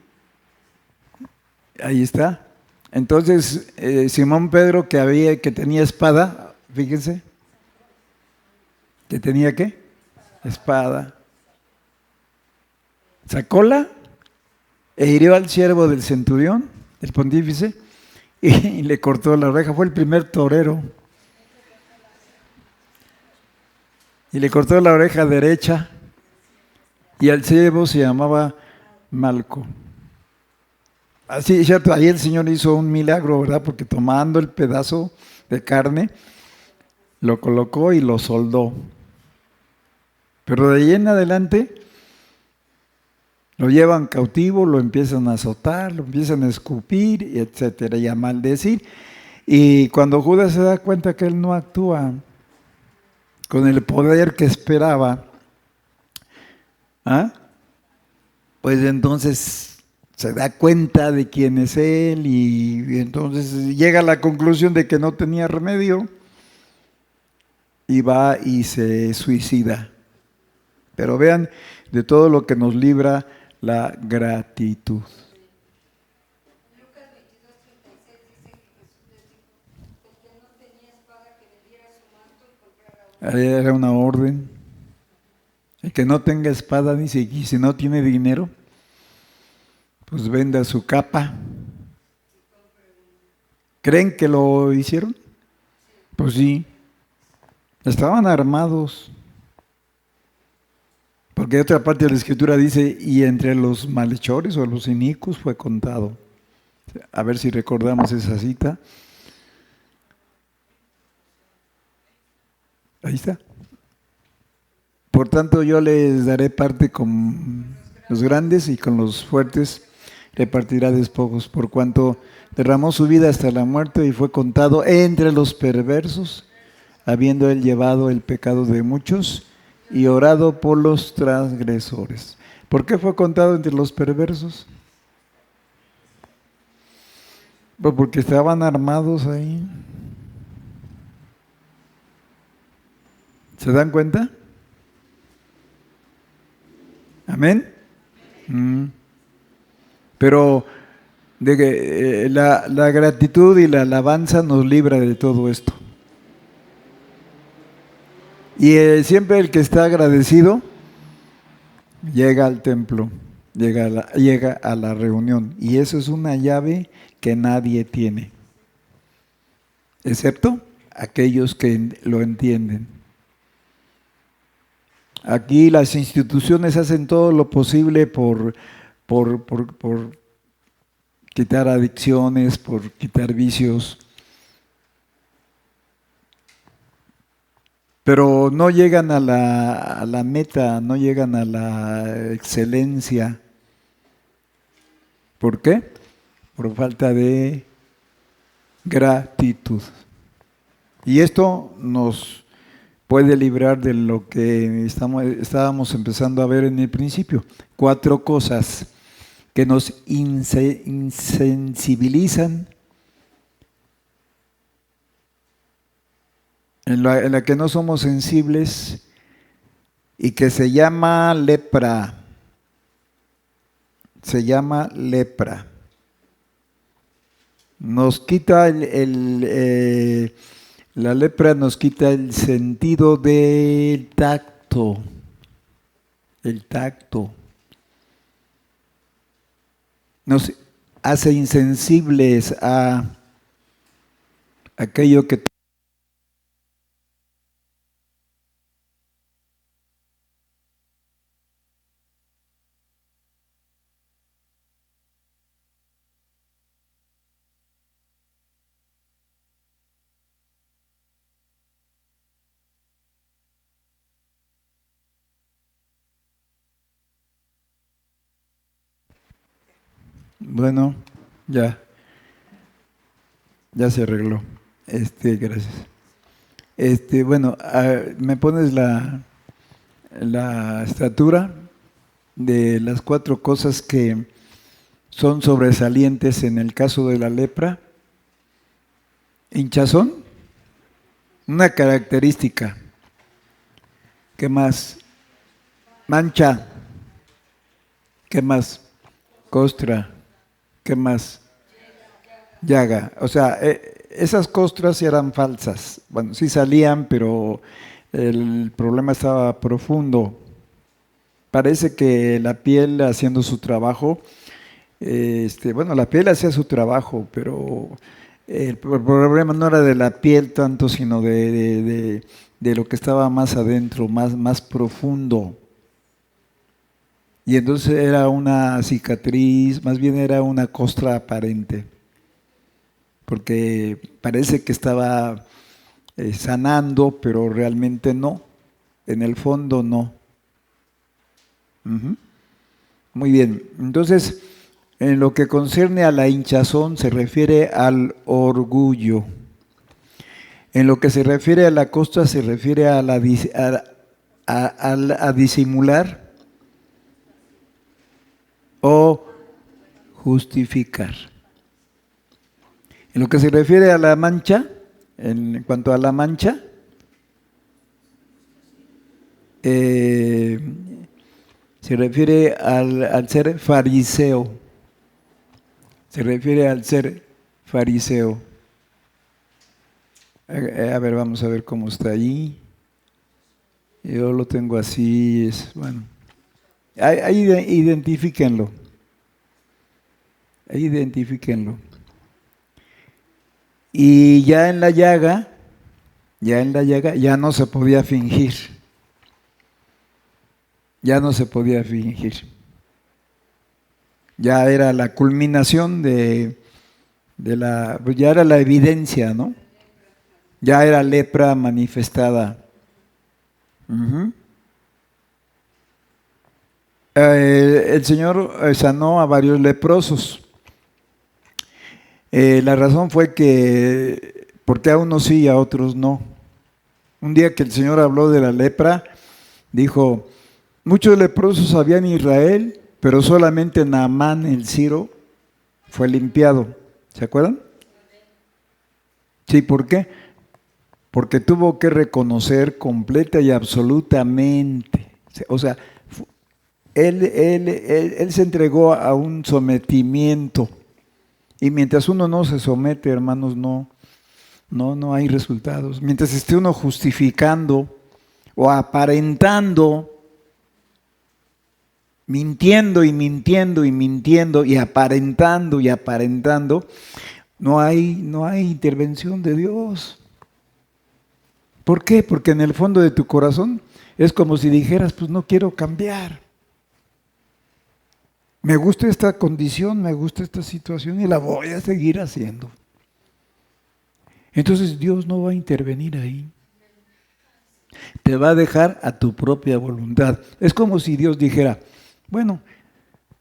ahí está. Entonces, Simón Pedro que tenía espada, fíjense, que tenía ¿qué? Espada. Sacóla e hirió al siervo del centurión, el pontífice, y le cortó la oreja. Fue el primer torero. Y le cortó la oreja derecha. Y al siervo se llamaba Malco. Así es cierto, ahí el Señor hizo un milagro, ¿verdad? Porque tomando el pedazo de carne, lo colocó y lo soldó. Pero de ahí en adelante lo llevan cautivo, lo empiezan a azotar, lo empiezan a escupir, etcétera, y a maldecir. Y cuando Judas se da cuenta que él no actúa con el poder que esperaba, ¿ah? Pues entonces se da cuenta de quién es él y entonces llega a la conclusión de que no tenía remedio y va y se suicida. Pero vean de todo lo que nos libra la gratitud. Era una orden. El que no tenga espada, dice, y si no tiene dinero, pues venda su capa. ¿Creen que lo hicieron? Pues sí, estaban armados. Porque otra parte de la escritura dice, y entre los malhechores o los inicuos fue contado. A ver si recordamos esa cita. Ahí está. Por tanto, yo les daré parte con los grandes y con los fuertes repartirá despojos, por cuanto derramó su vida hasta la muerte y fue contado entre los perversos, habiendo él llevado el pecado de muchos y orado por los transgresores. ¿Por qué fue contado entre los perversos? Pues porque estaban armados ahí. ¿Se dan cuenta? Amén. Mm. Pero de que, la gratitud y la alabanza nos libra de todo esto. Y siempre el que está agradecido llega al templo, llega a la reunión. Y eso es una llave que nadie tiene, excepto aquellos que lo entienden. Aquí las instituciones hacen todo lo posible por quitar adicciones, por quitar vicios, pero no llegan a la meta, no llegan a la excelencia. ¿Por qué? Por falta de gratitud. Y esto nos puede librar de lo que estábamos empezando a ver en el principio. 4 cosas que nos insensibilizan, en la que no somos sensibles y que se llama lepra. Se llama lepra. Nos quita la lepra nos quita el sentido del tacto. El tacto. Nos hace insensibles a aquello que Bueno, ya se arregló. Gracias. Bueno, ¿me pones la estatura de las 4 cosas que son sobresalientes en el caso de la lepra? Hinchazón, una característica. ¿Qué más? Mancha. ¿Qué más? Costra. ¿Qué más? Llaga. O sea, esas costras eran falsas. Bueno, sí salían, pero el problema estaba profundo. Parece que la piel haciendo su trabajo, bueno, la piel hacía su trabajo, pero el problema no era de la piel tanto, sino de lo que estaba más adentro, más profundo. Y entonces era una cicatriz, más bien era una costra aparente, porque parece que estaba sanando, pero realmente no, en el fondo no. Ujú. Muy bien, entonces en lo que concierne a la hinchazón se refiere al orgullo. En lo que se refiere a la costra se refiere a disimular o justificar. En lo que se refiere a la mancha, en cuanto a la mancha, se refiere al ser fariseo. Se refiere al ser fariseo. A ver, vamos a ver cómo está ahí. Yo lo tengo así, bueno. Ahí identifíquenlo. Ahí identifíquenlo. Y ya en la llaga, ya no se podía fingir. Ya no se podía fingir. Ya era la culminación pues ya era la evidencia, ¿no? Ya era lepra manifestada. Uh-huh. El Señor sanó a varios leprosos. La razón fue porque a unos sí y a otros no. Un día que el Señor habló de la lepra, dijo, muchos leprosos había en Israel, pero solamente Naamán el Ciro fue limpiado. ¿Se acuerdan? Sí, ¿por qué? Porque tuvo que reconocer completa y absolutamente. O sea, él se entregó a un sometimiento. Y mientras uno no se somete, hermanos, no hay resultados. Mientras esté uno justificando o aparentando, mintiendo y mintiendo y mintiendo y aparentando, no hay intervención de Dios. ¿Por qué? Porque en el fondo de tu corazón es como si dijeras, pues no quiero cambiar. Me gusta esta condición, me gusta esta situación y la voy a seguir haciendo. Entonces Dios no va a intervenir ahí. Te va a dejar a tu propia voluntad. Es como si Dios dijera, bueno,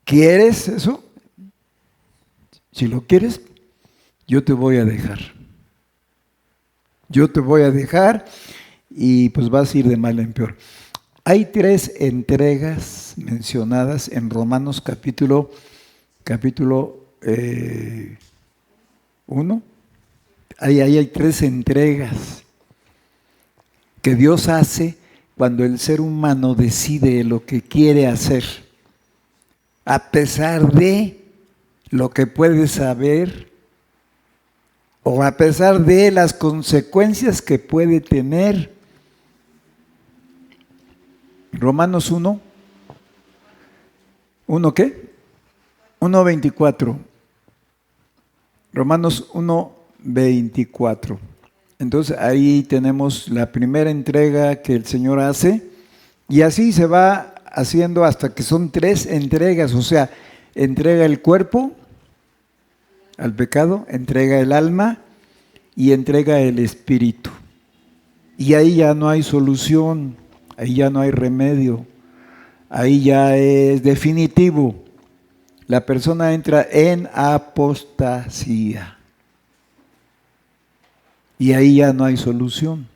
¿quieres eso? Si lo quieres, yo te voy a dejar. Yo te voy a dejar y pues vas a ir de mal en peor. Hay 3 entregas mencionadas en Romanos capítulo 1. Ahí hay 3 entregas que Dios hace cuando el ser humano decide lo que quiere hacer, a pesar de lo que puede saber o a pesar de las consecuencias que puede tener. Romanos 1, ¿1 qué? 1:24. Romanos 1:24. Entonces ahí tenemos la primera entrega que el Señor hace y así se va haciendo hasta que son 3 entregas, o sea, entrega el cuerpo al pecado, entrega el alma y entrega el espíritu. Y ahí ya no hay solución, ahí ya no hay remedio, ahí ya es definitivo. la persona entra en apostasía. Y ahí ya no hay solución.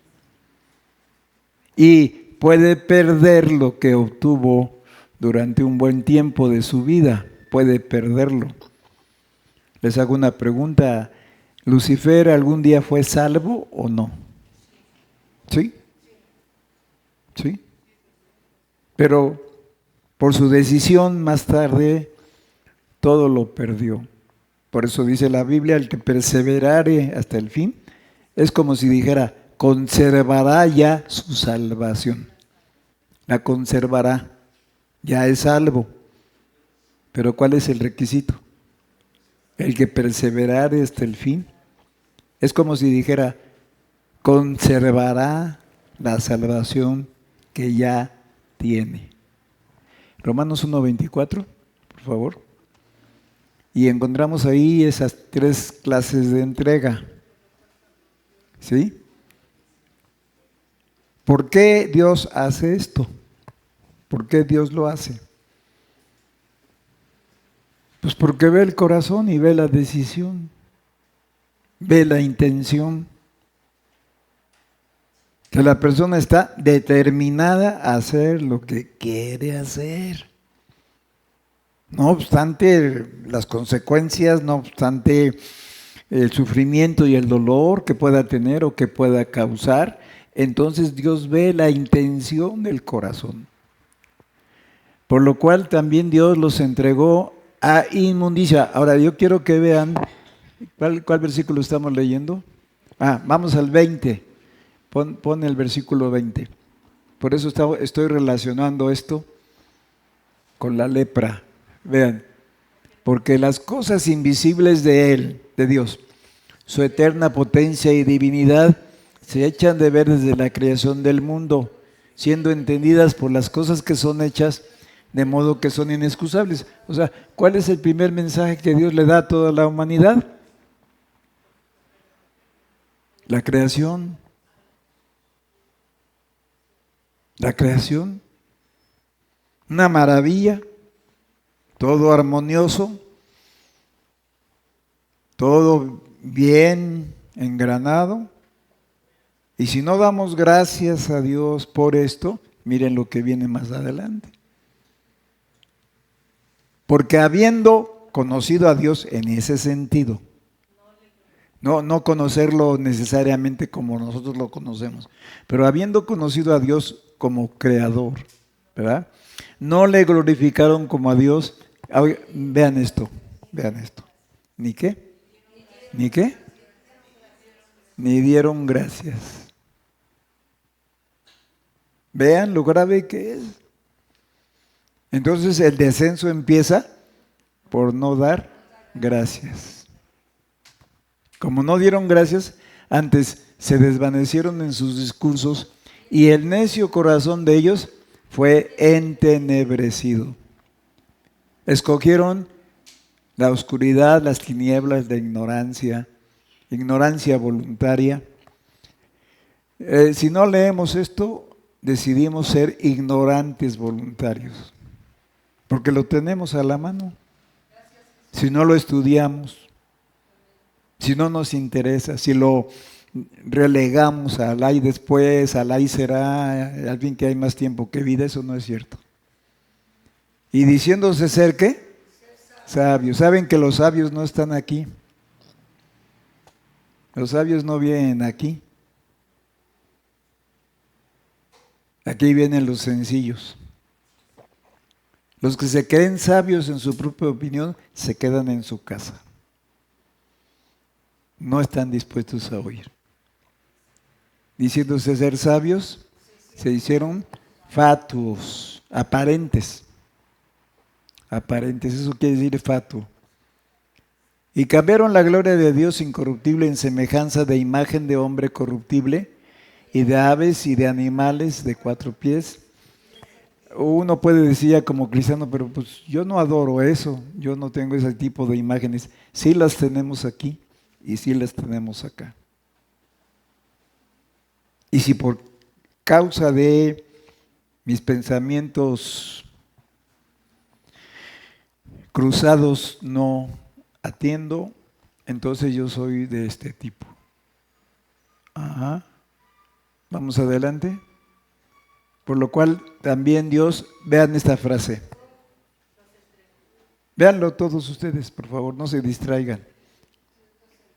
Y puede perder lo que obtuvo durante un buen tiempo de su vida. Puede perderlo. Les hago una pregunta. ¿Lucifer algún día fue salvo o no? ¿Sí? ¿Sí? Pero por su decisión más tarde todo lo perdió. Por eso dice la Biblia, el que perseverare hasta el fin, es como si dijera, conservará ya su salvación. La conservará, ya es salvo. Pero ¿cuál es el requisito? El que perseverare hasta el fin. Es como si dijera, conservará la salvación que ya tiene. Romanos 1:24, por favor. Y encontramos ahí esas tres clases de entrega. ¿Sí? ¿Por qué Dios hace esto? ¿Por qué Dios lo hace? Pues porque ve el corazón y ve la decisión, ve la intención. Que la persona está determinada a hacer lo que quiere hacer. No obstante las consecuencias, no obstante el sufrimiento y el dolor que pueda tener o que pueda causar, entonces Dios ve la intención del corazón. Por lo cual también Dios los entregó a inmundicia. Ahora yo quiero que vean, ¿cuál versículo estamos leyendo? Vamos al 20. Pon el versículo 20. Por eso estoy relacionando esto con la lepra. Vean, porque las cosas invisibles de Él, de Dios, su eterna potencia y divinidad, se echan de ver desde la creación del mundo, siendo entendidas por las cosas que son hechas, de modo que son inexcusables. O sea, ¿cuál es el primer mensaje que Dios le da a toda la humanidad? La creación. La creación. Una maravilla. Todo armonioso, todo bien engranado. Y si no damos gracias a Dios por esto, miren lo que viene más adelante. Porque habiendo conocido a Dios en ese sentido, no conocerlo necesariamente como nosotros lo conocemos, pero habiendo conocido a Dios como creador, ¿verdad? No le glorificaron como a Dios. Vean esto. ¿Ni qué? ¿Ni qué? Ni dieron gracias. Vean lo grave que es. Entonces el descenso empieza por no dar gracias. Como no dieron gracias, antes se desvanecieron en sus discursos y el necio corazón de ellos fue entenebrecido. Escogieron la oscuridad, las tinieblas de ignorancia voluntaria. Si no leemos esto, decidimos ser ignorantes voluntarios, porque lo tenemos a la mano. Si no lo estudiamos, si no nos interesa, si lo relegamos al ahí después, al ahí será, al fin que hay más tiempo que vida, eso no es cierto. Y diciéndose ser ¿qué? Sabios. Saben que los sabios no están aquí. Los sabios no vienen aquí. Aquí vienen los sencillos. Los que se creen sabios en su propia opinión se quedan en su casa. No están dispuestos a oír. Diciéndose ser sabios, se hicieron fatuos, aparentes. Aparentes, eso quiere decir fatuo. Y cambiaron la gloria de Dios incorruptible en semejanza de imagen de hombre corruptible y de aves y de animales de 4 pies. Uno puede decir ya como cristiano, pero pues yo no adoro eso, yo no tengo ese tipo de imágenes. Sí las tenemos aquí y sí las tenemos acá. Y si por causa de mis pensamientos cruzados no atiendo, entonces yo soy de este tipo. Ajá. Vamos adelante. Por lo cual también Dios, vean esta frase. Véanlo todos ustedes, por favor, no se distraigan.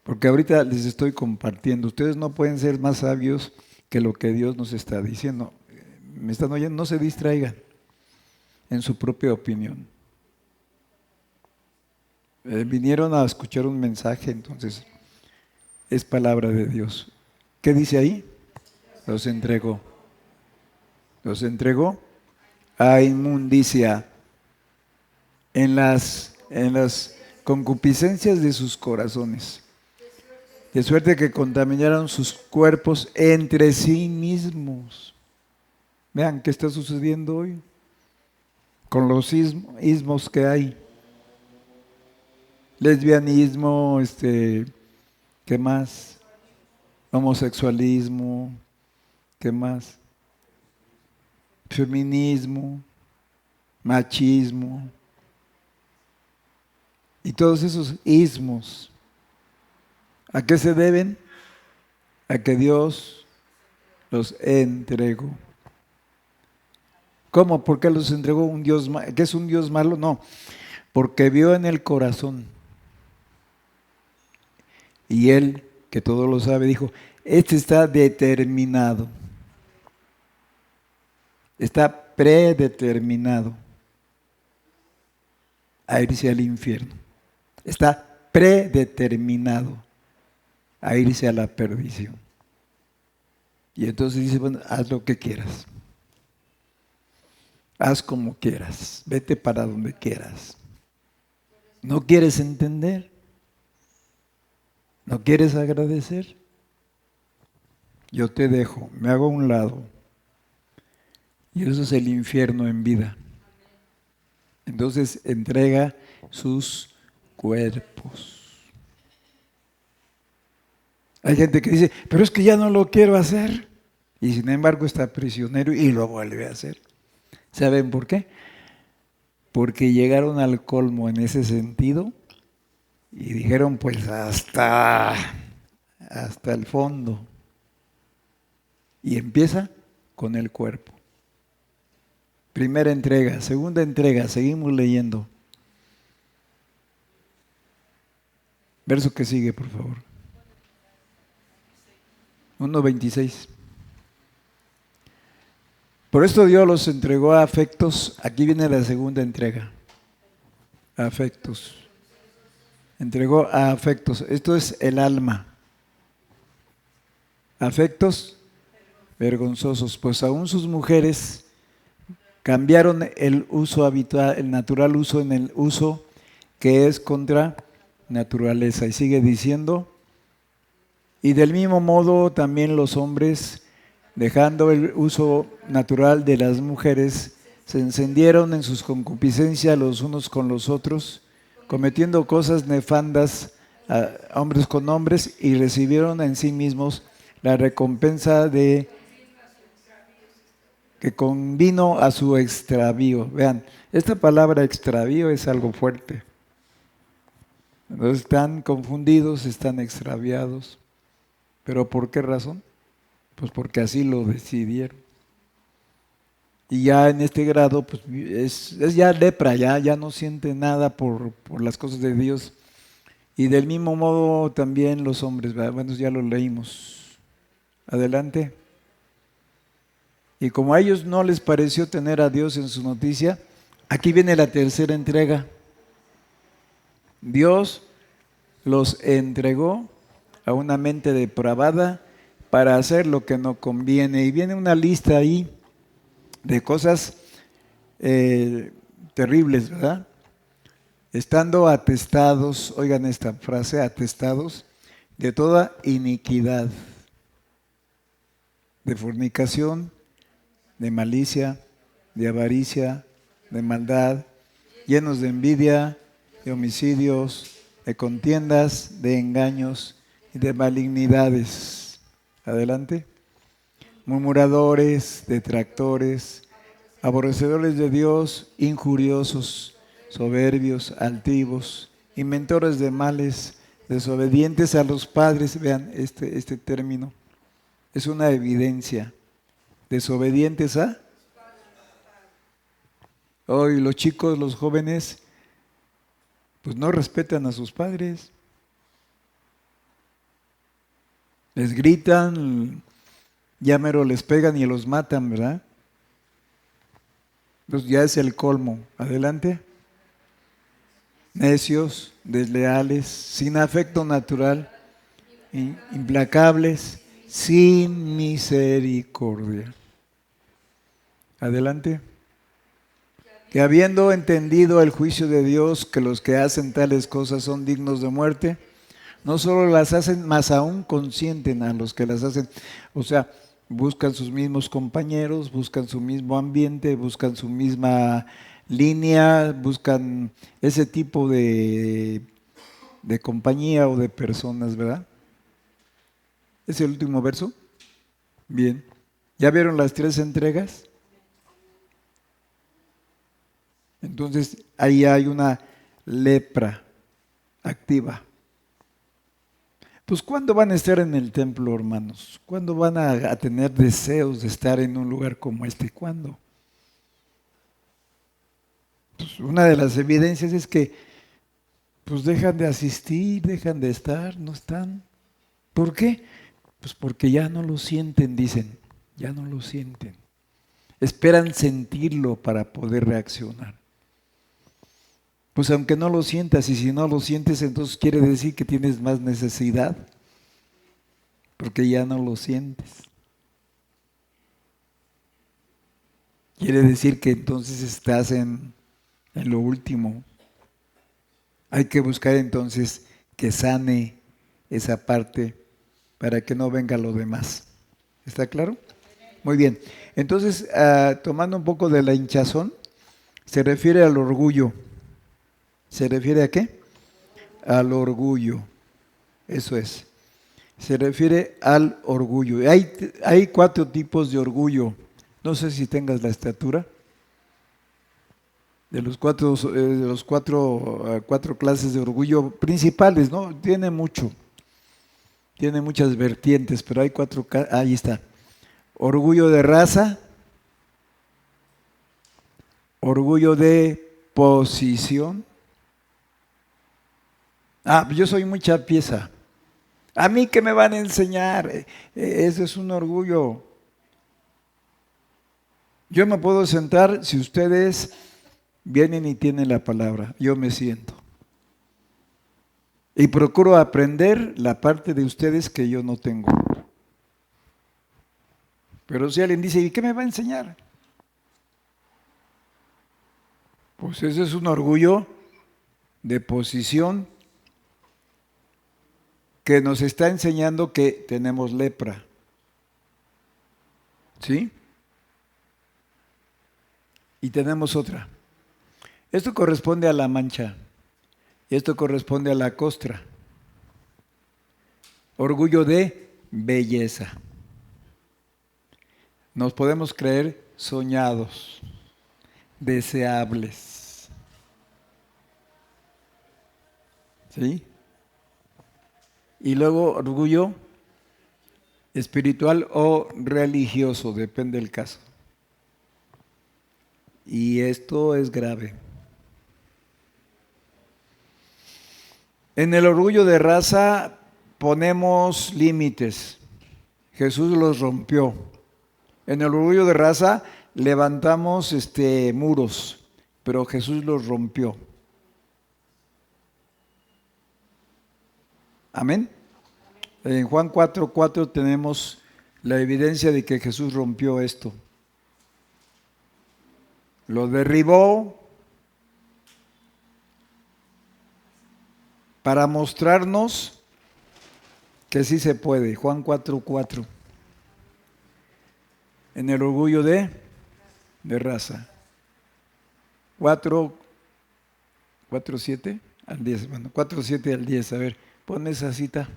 Porque ahorita les estoy compartiendo. Ustedes no pueden ser más sabios que lo que Dios nos está diciendo. ¿Me están oyendo? No se distraigan en su propia opinión. Vinieron a escuchar un mensaje, entonces es palabra de Dios. ¿Qué dice ahí? Los entregó. Los entregó a inmundicia en las concupiscencias de sus corazones, de suerte que contaminaron sus cuerpos entre sí mismos. Vean qué está sucediendo hoy con los ismos que hay. Lesbianismo, ¿qué más? Homosexualismo, ¿qué más? Feminismo, machismo. Y todos esos ismos, ¿a qué se deben? A que Dios los entregó. ¿Cómo? ¿Por qué los entregó un Dios malo? ¿Qué es un Dios malo? No, porque vio en el corazón. Y Él, que todo lo sabe, dijo, este está determinado. Está predeterminado a irse al infierno. Está predeterminado a irse a la perdición. Y entonces dice, bueno, haz lo que quieras. Haz como quieras. Vete para donde quieras. ¿No quieres entender? ¿No quieres agradecer? Yo te dejo, me hago a un lado. Y eso es el infierno en vida. Entonces entrega sus cuerpos. Hay gente que dice, pero es que ya no lo quiero hacer. Y sin embargo está prisionero y lo vuelve a hacer. ¿Saben por qué? Porque llegaron al colmo en ese sentido y dijeron, pues hasta el fondo. Y empieza con el cuerpo. Primera entrega, segunda entrega, seguimos leyendo. Verso que sigue, por favor. 1:26. Por esto Dios los entregó a afectos. Aquí viene la segunda entrega. Afectos. Entregó a afectos. Esto es el alma. Afectos vergonzosos. Pues aún sus mujeres cambiaron el uso habitual, el natural uso, en el uso que es contra naturaleza. Y sigue diciendo, y del mismo modo también los hombres, dejando el uso natural de las mujeres, se encendieron en sus concupiscencias los unos con los otros, cometiendo cosas nefandas a hombres con hombres, y recibieron en sí mismos la recompensa de que convino a su extravío. Vean, esta palabra extravío es algo fuerte. Entonces están confundidos, están extraviados. ¿Pero por qué razón? Pues porque así lo decidieron. Y ya en este grado, pues es ya lepra, ya no siente nada por las cosas de Dios. Y del mismo modo también los hombres, ¿verdad? Bueno, ya lo leímos. Adelante. Y como a ellos no les pareció tener a Dios en su noticia, aquí viene la tercera entrega. Dios los entregó a una mente depravada para hacer lo que no conviene. Y viene una lista ahí de cosas terribles, ¿verdad? Estando atestados, oigan esta frase, atestados de toda iniquidad, de fornicación, de malicia, de avaricia, de maldad, llenos de envidia, de homicidios, de contiendas, de engaños y de malignidades. Adelante. Murmuradores, detractores, aborrecedores de Dios, injuriosos, soberbios, altivos, inventores de males, desobedientes a los padres. Vean este término, es una evidencia. Desobedientes a... Hoy los chicos, los jóvenes, pues no respetan a sus padres. Les gritan, ya mero les pegan y los matan, ¿verdad? Entonces ya es el colmo. Adelante. Necios, desleales, sin afecto natural, implacables, sin misericordia. Adelante. Que habiendo entendido el juicio de Dios, que los que hacen tales cosas son dignos de muerte, no solo las hacen, más aún consienten a los que las hacen. O sea, buscan sus mismos compañeros, buscan su mismo ambiente, buscan su misma línea, buscan ese tipo de compañía o de personas, ¿verdad? ¿Es el último verso? Bien. ¿Ya vieron las 3 entregas? Entonces, ahí hay una lepra activa. Pues, ¿cuándo van a estar en el templo, hermanos? ¿Cuándo van a tener deseos de estar en un lugar como este? ¿Cuándo? Pues, una de las evidencias es que pues dejan de asistir, dejan de estar, no están. ¿Por qué? Pues porque ya no lo sienten, dicen, ya no lo sienten. Esperan sentirlo para poder reaccionar. Pues aunque no lo sientas, y si no lo sientes, entonces quiere decir que tienes más necesidad, porque ya no lo sientes. Quiere decir que entonces estás en lo último. Hay que buscar entonces que sane esa parte para que no venga lo demás. ¿Está claro? Muy bien. Entonces, tomando un poco de la hinchazón, se refiere al orgullo. ¿Se refiere a qué? Al orgullo. Eso es. Se refiere al orgullo. Hay 4 tipos de orgullo. No sé si tengas la estatura. De los cuatro clases de orgullo principales, ¿no? Tiene muchas vertientes, pero hay 4, ahí está. Orgullo de raza, orgullo de posición. Yo soy mucha pieza. ¿A mí qué me van a enseñar? Eso es un orgullo. Yo me puedo sentar si ustedes vienen y tienen la palabra. Yo me siento. Y procuro aprender la parte de ustedes que yo no tengo. Pero si alguien dice, ¿y qué me va a enseñar? Pues ese es un orgullo de posición que nos está enseñando que tenemos lepra. ¿Sí? Y tenemos otra. Esto corresponde a la mancha. Y esto corresponde a la costra. Orgullo de belleza. Nos podemos creer soñados, deseables. ¿Sí? Y luego orgullo espiritual o religioso, depende del caso. Y esto es grave. En el orgullo de raza ponemos límites. Jesús los rompió. En el orgullo de raza levantamos muros, pero Jesús los rompió. Amén. En Juan 4:4 tenemos la evidencia de que Jesús rompió esto. Lo derribó para mostrarnos que sí se puede. Juan 4:4. En el orgullo de raza. 4:7 al 10. Bueno, 4:7 al 10. A ver, pon esa cita.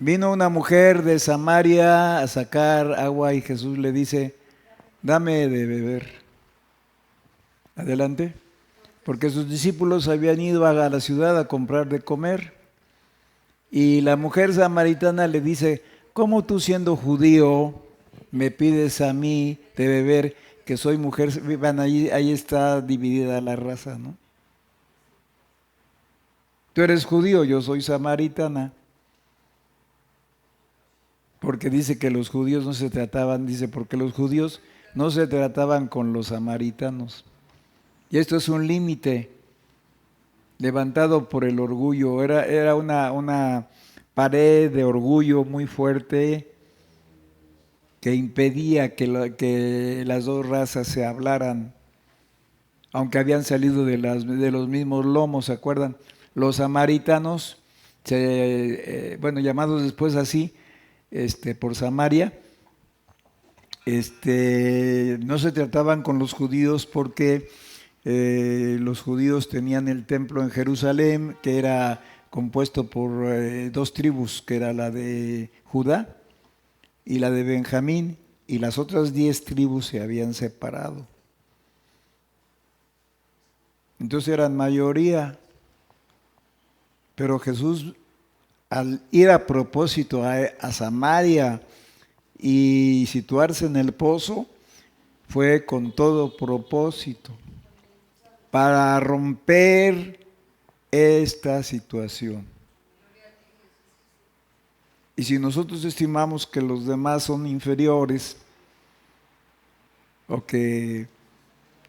Vino una mujer de Samaria a sacar agua y Jesús le dice, dame de beber. Adelante. porque sus discípulos habían ido a la ciudad a comprar de comer. Y la mujer samaritana le dice, ¿cómo tú siendo judío me pides a mí de beber, que soy mujer? Van, ahí está dividida la raza, ¿no? Tú eres judío, yo soy samaritana. Porque dice que los judíos no se trataban, dice, porque los judíos no se trataban con los samaritanos. Y esto es un límite levantado por el orgullo. Era una pared de orgullo muy fuerte que impedía que las dos razas se hablaran, aunque habían salido de los mismos lomos, ¿se acuerdan? Los samaritanos, bueno, llamados después así, por Samaria, no se trataban con los judíos porque los judíos tenían el templo en Jerusalén, que era compuesto por dos tribus, que era la de Judá y la de Benjamín, y las otras 10 tribus se habían separado. Entonces eran mayoría, pero Jesús, al ir a propósito a Samaria y situarse en el pozo, fue con todo propósito para romper esta situación. Y si nosotros estimamos que los demás son inferiores o que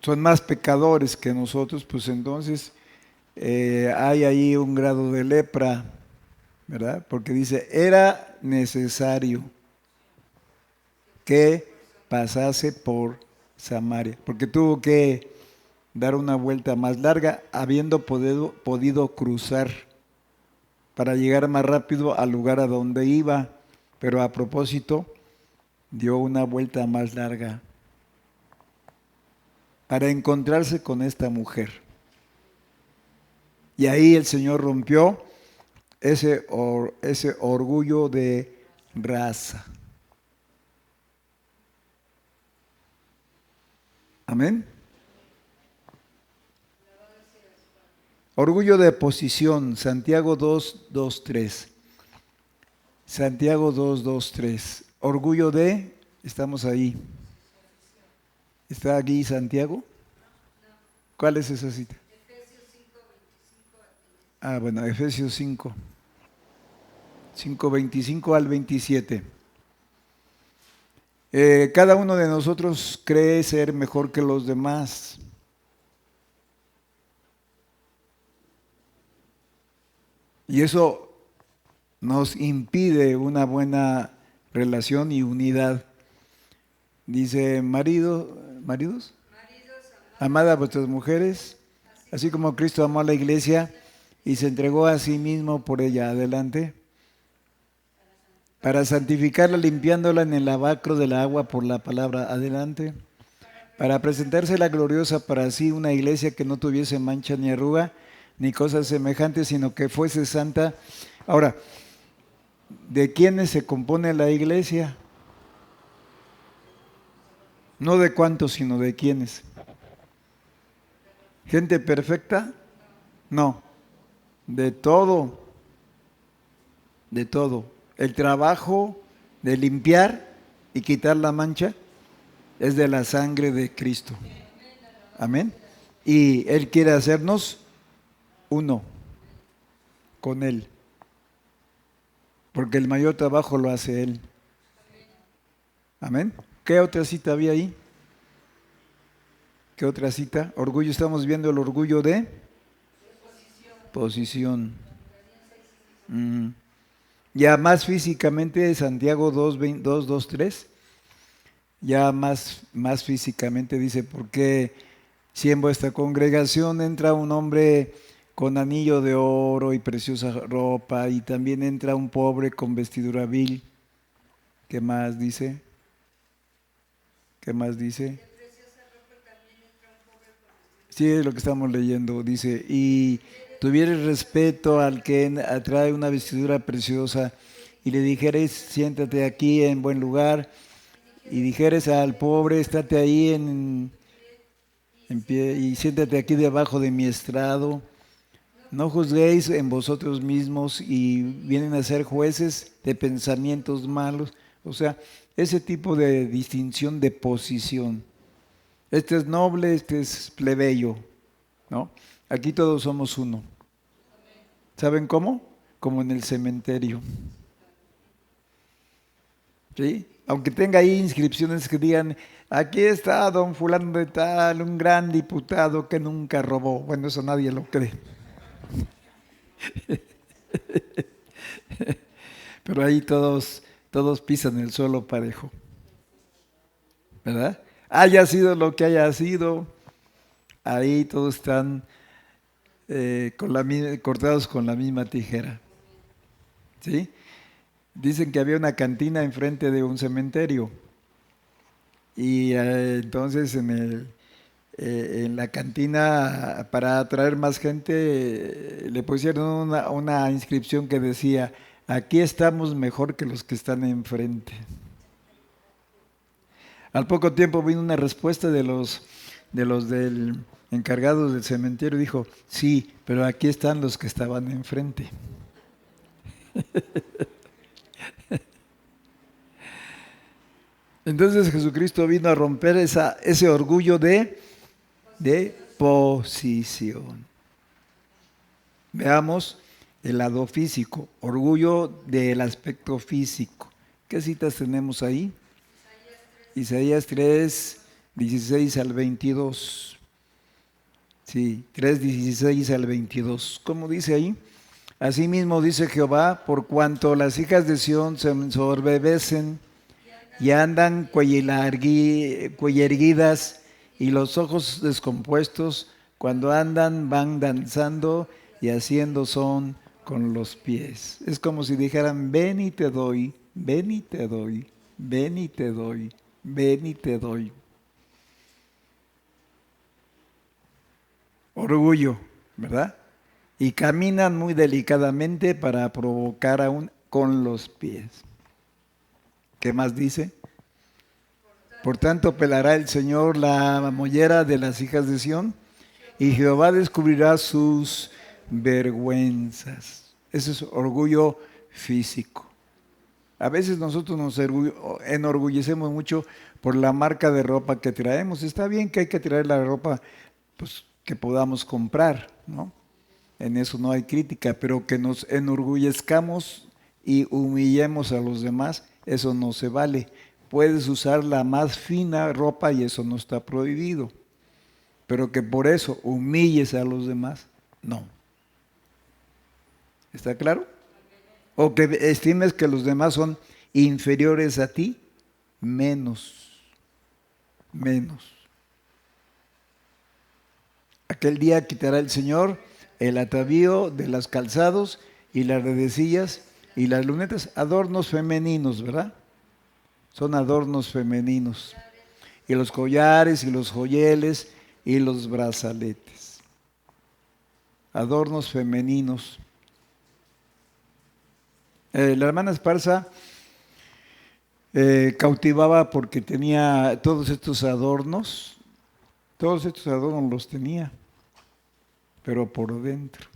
son más pecadores que nosotros, pues entonces hay ahí un grado de lepra, ¿verdad? Porque dice, era necesario que pasase por Samaria, porque tuvo que dar una vuelta más larga, habiendo podido cruzar para llegar más rápido al lugar a donde iba, pero a propósito dio una vuelta más larga para encontrarse con esta mujer. Y ahí el Señor rompió ese orgullo de raza. Amén. Orgullo de posición, Santiago 2, 2, 3. Santiago 2, 2, 3. Orgullo de, estamos ahí. ¿Está aquí Santiago? ¿Cuál es esa cita? Efesios 5, 25. Bueno, Efesios 5. 5, 25 al 27. Cada uno de nosotros cree ser mejor que los demás. Y eso nos impide una buena relación y unidad. Dice, maridos, amad a vuestras mujeres, así como Cristo amó a la iglesia y se entregó a sí mismo por ella. Adelante. Para santificarla, limpiándola en el lavacro del agua por la palabra. Adelante. Para presentársela gloriosa para sí, una iglesia que no tuviese mancha ni arruga, ni cosas semejantes, sino que fuese santa. Ahora, ¿de quiénes se compone la iglesia? No de cuántos, sino de quiénes. ¿Gente perfecta? No. De todo. De todo. El trabajo de limpiar y quitar la mancha es de la sangre de Cristo. Amén. Y Él quiere hacernos uno con Él. Porque el mayor trabajo lo hace Él. Amén. ¿Qué otra cita había ahí? ¿Qué otra cita? Orgullo, estamos viendo el orgullo de posición. Ya más físicamente, Santiago 2, 2, 3, ya más físicamente dice, porque si en vuestra congregación entra un hombre con anillo de oro y preciosa ropa, y también entra un pobre con vestidura vil, ¿qué más dice? ¿Qué más dice? Sí, es lo que estamos leyendo. Dice, y tuvieres respeto al que trae una vestidura preciosa, y le dijeres, siéntate aquí en buen lugar, y dijeres al pobre, estate ahí en pie, y siéntate aquí debajo de mi estrado. No juzguéis en vosotros mismos y vienen a ser jueces de pensamientos malos. O sea, ese tipo de distinción de posición. Este es noble, este es plebeyo, ¿no? Aquí todos somos uno. ¿Saben cómo? Como en el cementerio. ¿Sí? Aunque tenga ahí inscripciones que digan, aquí está don fulano de tal, un gran diputado que nunca robó. Bueno, eso nadie lo cree. Pero ahí todos pisan el suelo parejo, ¿verdad? Haya sido lo que haya sido, ahí todos están cortados con la misma tijera, ¿sí? Dicen que había una cantina enfrente de un cementerio y entonces en la cantina, para atraer más gente, le pusieron una inscripción que decía, aquí estamos mejor que los que están enfrente. Al poco tiempo vino una respuesta de los del encargados del cementerio, dijo, sí, pero aquí están los que estaban enfrente. Entonces Jesucristo vino a romper ese orgullo de posición. Veamos el lado físico, orgullo del aspecto físico. ¿Qué citas tenemos ahí? Isaías 3, 16 al 22. Sí, 3, 16 al 22. ¿Cómo dice ahí? Asimismo dice Jehová, por cuanto las hijas de Sión se ensoberbecen y andan cuellerguidas y los ojos descompuestos, cuando andan van danzando y haciendo son con los pies. Es como si dijeran, ven y te doy, ven y te doy, ven y te doy, ven y te doy. Orgullo, ¿verdad? Y caminan muy delicadamente para provocar aún con los pies. ¿Qué más dice? Por tanto, pelará el Señor la mollera de las hijas de Sión y Jehová descubrirá sus vergüenzas. Ese es orgullo físico. A veces nosotros nos enorgullecemos mucho por la marca de ropa que traemos. Está bien que hay que traer la ropa pues, que podamos comprar, ¿no? En eso no hay crítica, pero que nos enorgullezcamos y humillemos a los demás, eso no se vale. Puedes usar la más fina ropa y eso no está prohibido, pero que por eso humilles a los demás, no. ¿Está claro? O que estimes que los demás son inferiores a ti, menos, menos. Aquel día quitará el Señor el atavío de los calzados y las redecillas y las lunetas, adornos femeninos, ¿verdad? Son adornos femeninos. Y los collares y los joyeles y los brazaletes. Adornos femeninos. La hermana Esparza cautivaba porque tenía todos estos adornos los tenía, pero por dentro.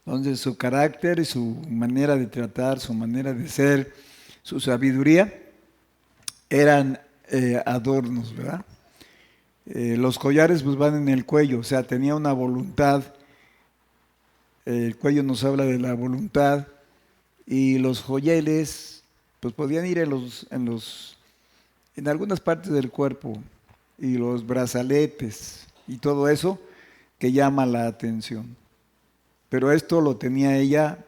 Entonces su carácter y su manera de tratar, su manera de ser, su sabiduría, eran adornos, ¿verdad? Los collares pues van en el cuello, o sea, tenía una voluntad, el cuello nos habla de la voluntad, y los joyeles pues podían ir en algunas partes del cuerpo, y los brazaletes y todo eso que llama la atención. Pero esto lo tenía ella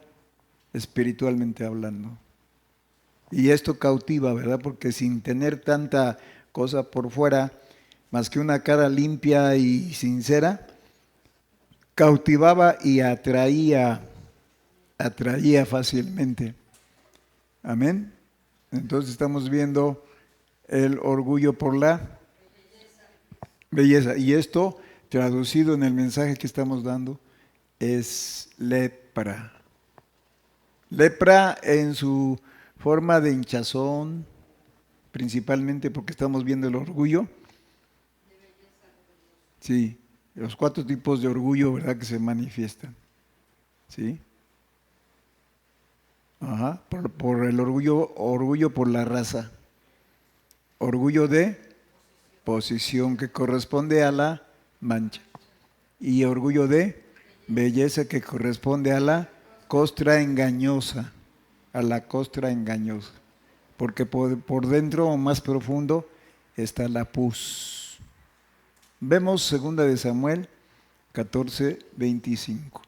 espiritualmente hablando. Y esto cautiva, ¿verdad? Porque sin tener tanta cosa por fuera, más que una cara limpia y sincera, cautivaba y atraía fácilmente. Amén. Entonces estamos viendo el orgullo por la belleza. Y esto, traducido en el mensaje que estamos dando, es lepra. Lepra en su forma de hinchazón, principalmente porque estamos viendo el orgullo, Sí, los 4 tipos de orgullo, ¿verdad? Que se manifiestan. ¿Sí? Ajá, por el orgullo por la raza. Orgullo de posición que corresponde a la mancha. Y orgullo de belleza que corresponde a la costra engañosa. A la costra engañosa. Porque por dentro o más profundo está la pus. Vemos 2 de Samuel 14:25.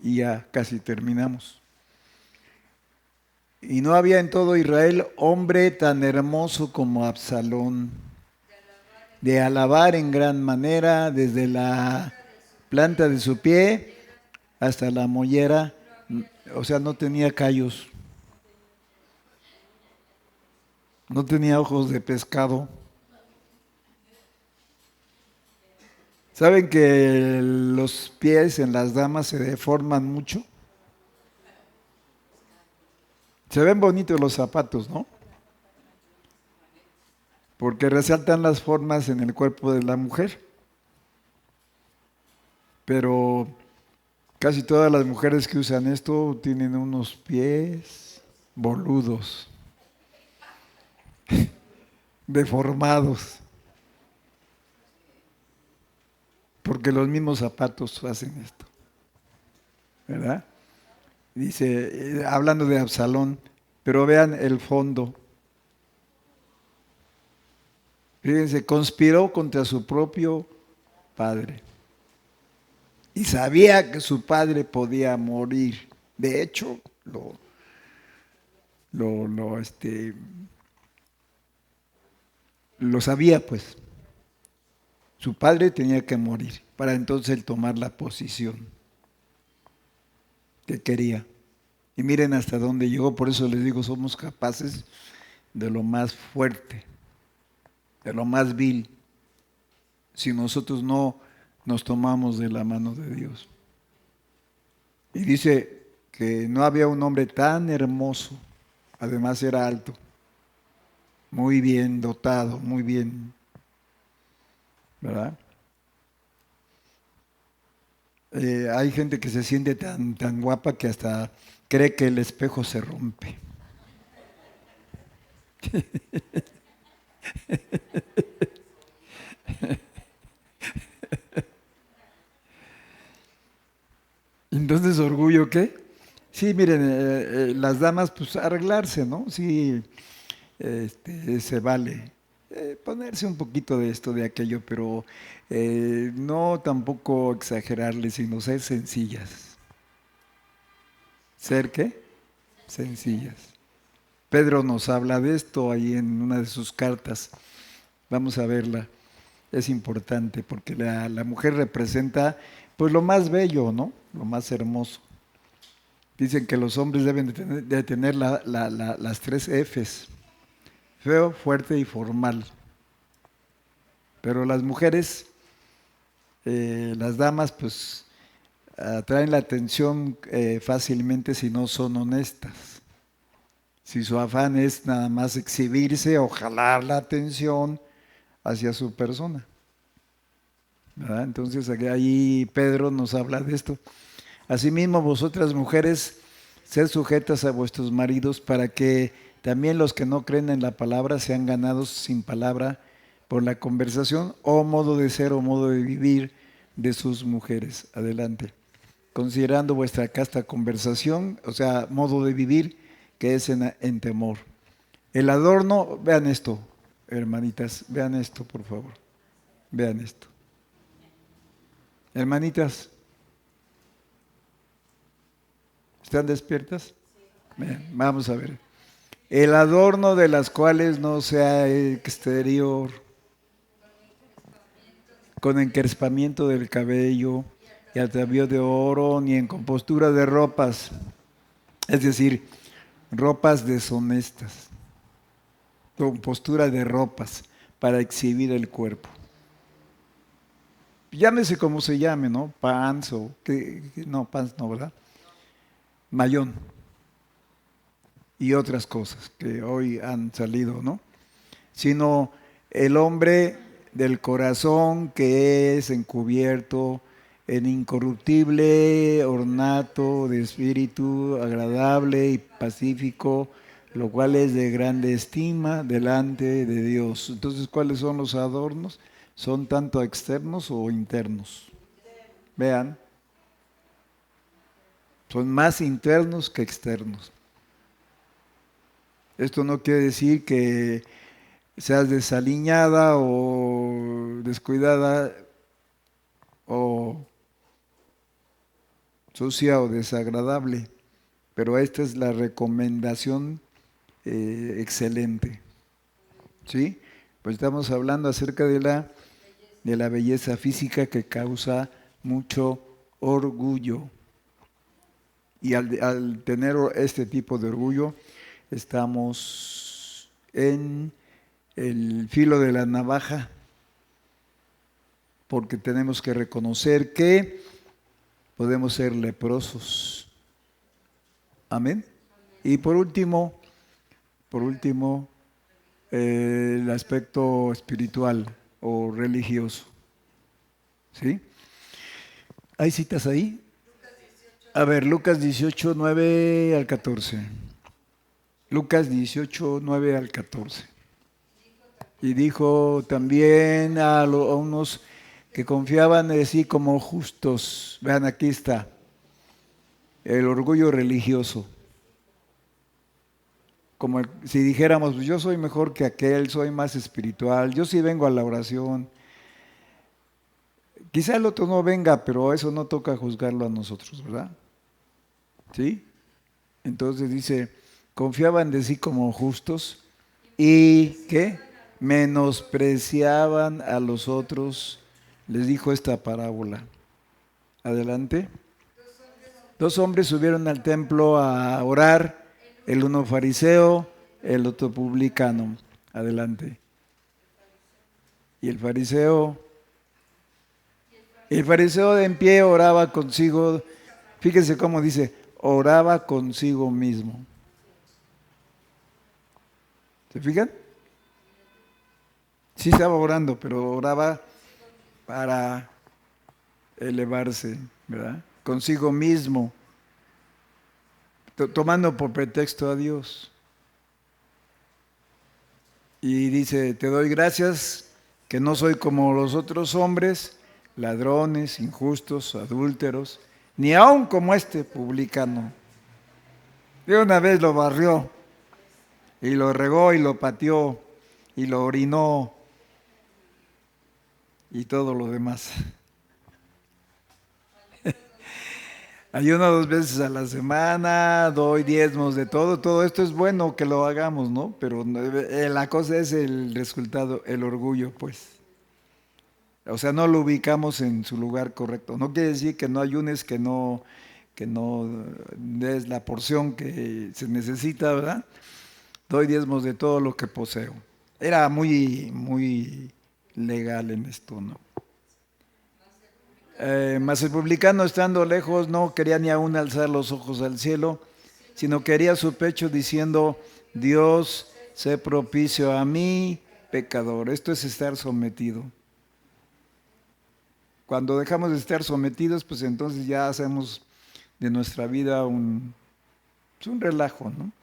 Y ya casi terminamos. Y no había en todo Israel hombre tan hermoso como Absalón, de alabar en gran manera desde la planta de su pie hasta la mollera, o sea, no tenía callos, no tenía ojos de pescado. ¿Saben que los pies en las damas se deforman mucho? Se ven bonitos los zapatos, ¿no? Porque resaltan las formas en el cuerpo de la mujer. Pero casi todas las mujeres que usan esto tienen unos pies boludos, deformados, porque los mismos zapatos hacen esto, ¿verdad? Dice, hablando de Absalón, pero vean el fondo. Fíjense, conspiró contra su propio padre y sabía que su padre podía morir. De hecho, lo, lo, este, lo sabía, pues. Su padre tenía que morir para entonces él tomar la posición que quería. Y miren hasta dónde llegó, por eso les digo, somos capaces de lo más fuerte, de lo más vil, si nosotros no nos tomamos de la mano de Dios. Y dice que no había un hombre tan hermoso, además era alto, muy bien dotado, muy bien, ¿verdad? Hay gente que se siente tan guapa que hasta cree que el espejo se rompe. Entonces, ¿orgullo qué? Sí, miren, las damas, pues arreglarse, ¿no? Sí, se vale. Ponerse un poquito de esto, de aquello, pero no tampoco exagerarle, sino ser sencillas. ¿Ser qué? Sencillas. Pedro nos habla de esto ahí en una de sus cartas. Vamos a verla. Es importante porque la mujer representa pues lo más bello, ¿no? Lo más hermoso. Dicen que los hombres deben de tener las 3 Fs: feo, fuerte y formal. Pero las mujeres, las damas, pues atraen la atención fácilmente si no son honestas. Si su afán es nada más exhibirse o jalar la atención hacia su persona, ¿verdad? Entonces ahí Pedro nos habla de esto. Asimismo, vosotras mujeres, sed sujetas a vuestros maridos para que también los que no creen en la palabra sean ganados sin palabra por la conversación o modo de ser o modo de vivir de sus mujeres. Adelante. Considerando vuestra casta conversación, o sea, modo de vivir, que es en temor. El adorno, vean esto, hermanitas, vean esto, por favor. Vean esto. Hermanitas, ¿están despiertas? Bien, vamos a ver. El adorno de las cuales no sea exterior, con encrespamiento del cabello y atavío de oro, ni en compostura de ropas, es decir, ropas deshonestas, compostura de ropas para exhibir el cuerpo. Llámese como se llame, ¿no? Pants o no, pants no, ¿verdad? Mayón y otras cosas que hoy han salido, ¿no? Sino el hombre del corazón que es encubierto en incorruptible ornato de espíritu agradable y pacífico, lo cual es de grande estima delante de Dios. Entonces, ¿cuáles son los adornos? ¿Son tanto externos o internos? Vean, son más internos que externos. Esto no quiere decir que seas desaliñada o descuidada o sucia o desagradable, pero esta es la recomendación excelente. ¿Sí? Pues estamos hablando acerca de la belleza física que causa mucho orgullo. Y al tener este tipo de orgullo, estamos en el filo de la navaja, porque tenemos que reconocer que podemos ser leprosos. Amén. Y por último, el aspecto espiritual o religioso. ¿Sí? ¿Hay citas ahí? A ver, Lucas 18, 9 al 14. Lucas 18, 9 al 14. Y dijo también a unos que confiaban en sí como justos. Vean, aquí está. El orgullo religioso. Como si dijéramos, pues yo soy mejor que aquel, soy más espiritual, yo sí vengo a la oración. Quizá el otro no venga, pero eso no toca juzgarlo a nosotros, ¿verdad? ¿Sí? Entonces dice, confiaban de sí como justos y ¿qué? Menospreciaban a los otros. Les dijo esta parábola. Adelante. Dos hombres subieron al templo a orar, el uno fariseo, el otro publicano. Adelante. Y el fariseo de en pie oraba consigo, fíjense cómo dice, oraba consigo mismo. ¿Se fijan? Sí estaba orando, pero oraba para elevarse, ¿verdad? Consigo mismo, tomando por pretexto a Dios. Y dice, te doy gracias que no soy como los otros hombres, ladrones, injustos, adúlteros, ni aun como este publicano. De una vez lo barrió, y lo regó, y lo pateó, y lo orinó, y todo lo demás. Ayuno 2 veces a la semana, doy diezmos de todo esto es bueno que lo hagamos, ¿no? Pero la cosa es el resultado, el orgullo, pues. O sea, no lo ubicamos en su lugar correcto. No quiere decir que no ayunes, que no des la porción que se necesita, ¿verdad? Doy diezmos de todo lo que poseo. Era muy, muy legal en esto, ¿no? Mas el publicano, estando lejos, no quería ni aún alzar los ojos al cielo, sino quería su pecho diciendo, Dios, sé propicio a mí, pecador. Esto es estar sometido. Cuando dejamos de estar sometidos, pues entonces ya hacemos de nuestra vida un relajo, ¿no?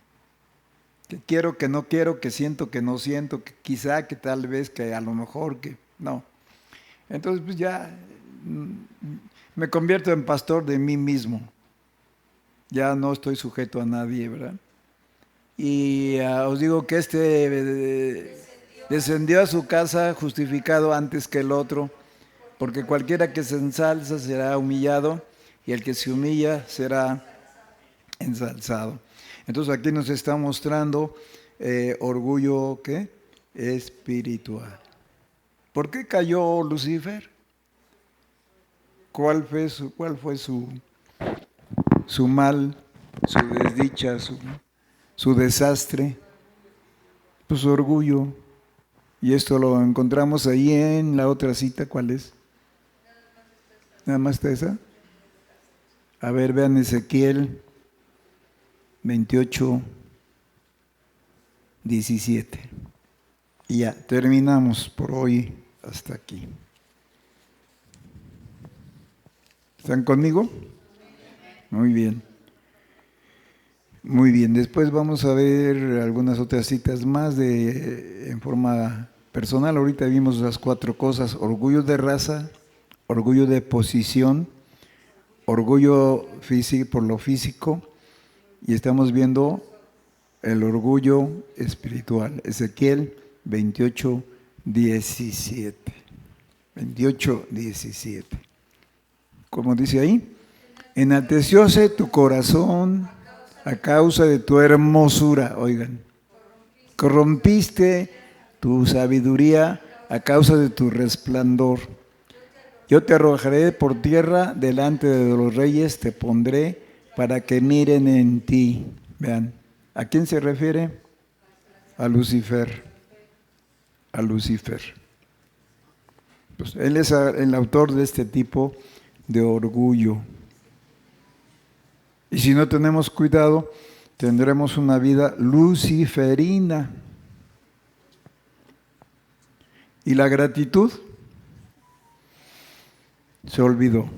Que quiero, que no quiero, que siento, que no siento, que quizá, que tal vez, que a lo mejor, que no. Entonces, pues ya me convierto en pastor de mí mismo. Ya no estoy sujeto a nadie, ¿verdad? Y os digo que descendió a su casa justificado antes que el otro, porque cualquiera que se ensalza será humillado y el que se humilla será ensalzado. Entonces aquí nos está mostrando orgullo, ¿qué? Espiritual. ¿Por qué cayó Lucifer? ¿Cuál fue su mal, su desdicha, su desastre? Pues su orgullo. Y esto lo encontramos ahí en la otra cita, ¿cuál es? Nada más está esa. A ver, vean Ezequiel 28, 17. Y ya, terminamos por hoy. hasta aquí. ¿Están conmigo? Muy bien. Muy bien, después vamos a ver algunas otras citas más en forma personal. Ahorita vimos las 4 cosas: orgullo de raza, orgullo de posición, orgullo físico por lo físico, y estamos viendo el orgullo espiritual. Ezequiel 28, 17. 28, 17. Como dice ahí, enaltecióse tu corazón a causa de tu hermosura. Oigan, corrompiste tu sabiduría a causa de tu resplandor. Yo te arrojaré por tierra delante de los reyes, te pondré para que miren en ti. Vean, ¿a quién se refiere? A Lucifer. A Lucifer. Pues él es el autor de este tipo de orgullo. Y si no tenemos cuidado, tendremos una vida luciferina. Y la gratitud se olvidó.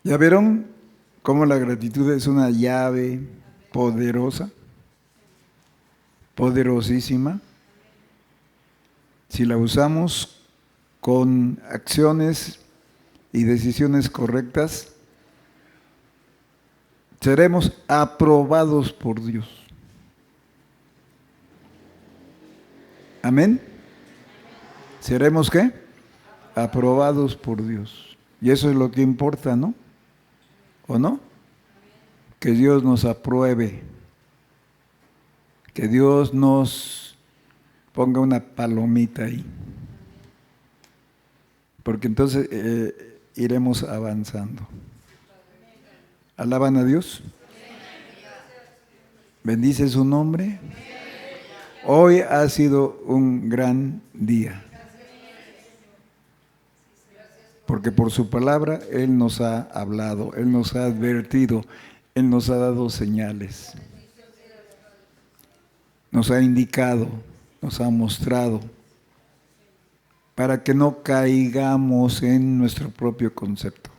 ¿Ya vieron cómo la gratitud es una llave poderosa? Poderosísima. Si la usamos con acciones y decisiones correctas, seremos aprobados por Dios. ¿Amén? ¿Seremos qué? Aprobados por Dios. Y eso es lo que importa, ¿no? ¿O no? Que Dios nos apruebe. Que Dios nos ponga una palomita ahí. Porque entonces iremos avanzando. ¿Alaban a Dios? ¿Bendice su nombre? Hoy ha sido un gran día. Porque por su palabra Él nos ha hablado, Él nos ha advertido, Él nos ha dado señales. Nos ha indicado, nos ha mostrado, para que no caigamos en nuestro propio concepto.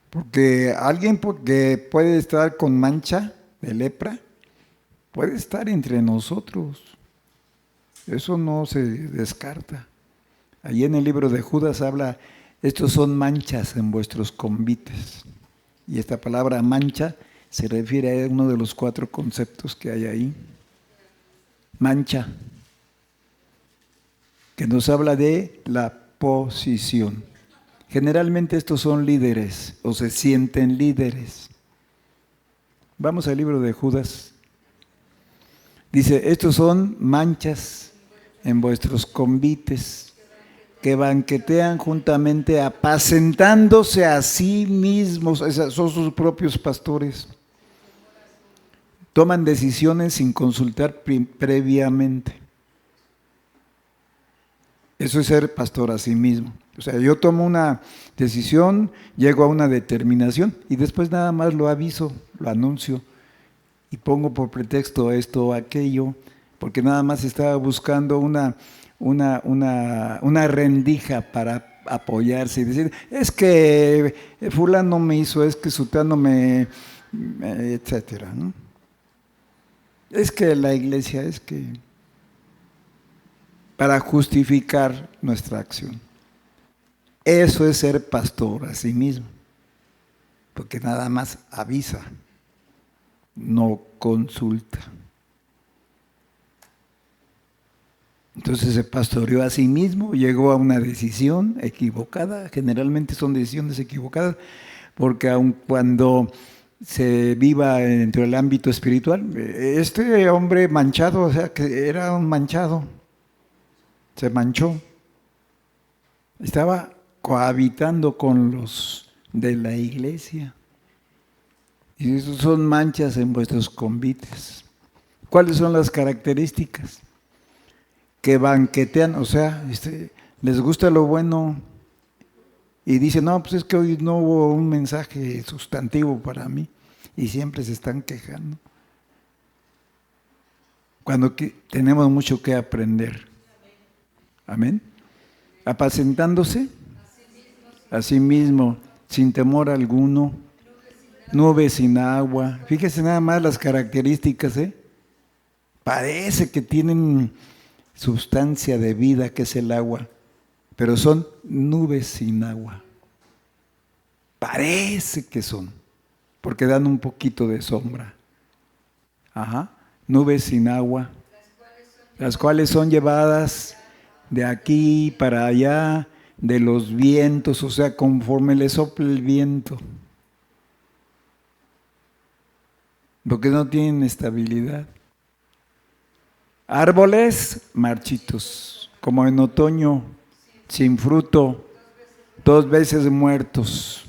Porque alguien que puede estar con mancha de lepra, puede estar entre nosotros. Eso no se descarta. Allí en el libro de Judas habla, estos son manchas en vuestros convites. Y esta palabra mancha se refiere a uno de los 4 conceptos que hay ahí. Mancha, que nos habla de la posición. Generalmente estos son líderes o se sienten líderes. Vamos al libro de Judas. Dice, estos son manchas en vuestros convites, que banquetean juntamente apacentándose a sí mismos, son sus propios pastores. Toman decisiones sin consultar previamente. Eso es ser pastor a sí mismo. O sea, yo tomo una decisión, llego a una determinación y después nada más lo aviso, lo anuncio y pongo por pretexto esto o aquello, porque nada más estaba buscando una rendija para apoyarse y decir, es que fulano me hizo, es que sutano etcétera, ¿no? Es que la iglesia, es que... para justificar nuestra acción. Eso es ser pastor a sí mismo, porque nada más avisa, no consulta. Entonces se pastoreó a sí mismo, llegó a una decisión equivocada, generalmente son decisiones equivocadas, porque aun cuando se viva dentro del ámbito espiritual, este hombre manchado, o sea, que era un manchado, se manchó, estaba cohabitando con los de la iglesia. Y esos son manchas en vuestros convites. ¿Cuáles son las características? Que banquetean, o sea, les gusta lo bueno y dicen, no, pues es que hoy no hubo un mensaje sustantivo para mí y siempre se están quejando. cuando tenemos mucho que aprender. Amén. Apacentándose a sí mismo, sin temor alguno, nubes sin agua. Fíjese nada más las características, ¿eh? Parece que tienen sustancia de vida, que es el agua, pero son nubes sin agua. Parece que son, porque dan un poquito de sombra. Ajá, nubes sin agua, las cuales son llevadas de aquí para allá, de los vientos, o sea, conforme le sopla el viento. Porque no tienen estabilidad. Árboles marchitos, como en otoño, sin fruto, 2 veces muertos.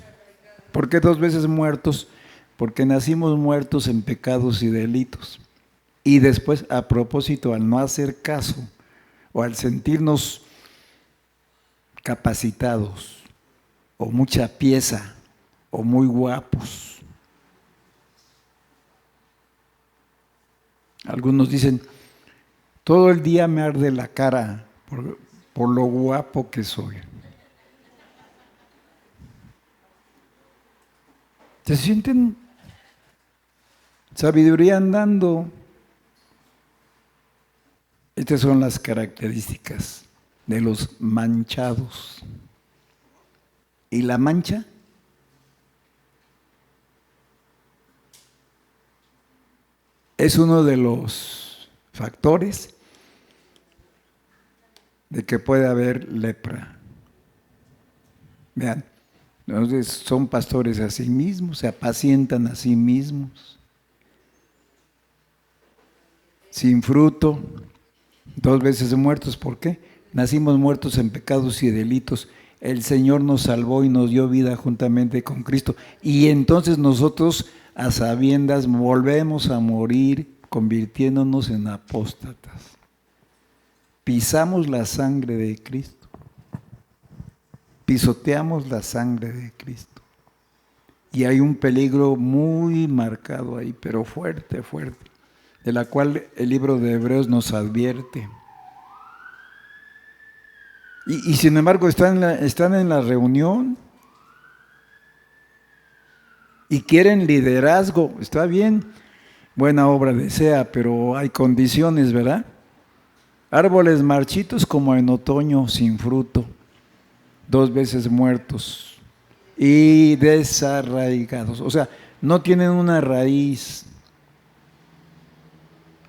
¿Por qué 2 veces muertos? Porque nacimos muertos en pecados y delitos. Y después, a propósito, al no hacer caso o al sentirnos capacitados o mucha pieza o muy guapos. Algunos dicen, todo el día me arde la cara por lo guapo que soy. ¿Se sienten sabiduría andando? Estas son las características de los manchados. ¿Y la mancha? Es uno de los factores de que puede haber lepra. Vean, entonces son pastores a sí mismos, se apacientan a sí mismos, sin fruto, 2 veces muertos. ¿Por qué? Nacimos muertos en pecados y delitos. El Señor nos salvó y nos dio vida juntamente con Cristo. Y entonces nosotros, a sabiendas, volvemos a morir convirtiéndonos en apóstatas. Pisamos la sangre de Cristo. Pisoteamos la sangre de Cristo. Y hay un peligro muy marcado ahí, pero fuerte, fuerte, de la cual el libro de Hebreos nos advierte. Y sin embargo están en la reunión y quieren liderazgo. Está bien, buena obra desea, pero hay condiciones, ¿verdad? Árboles marchitos como en otoño, sin fruto, 2 veces muertos y desarraigados. O sea, no tienen una raíz.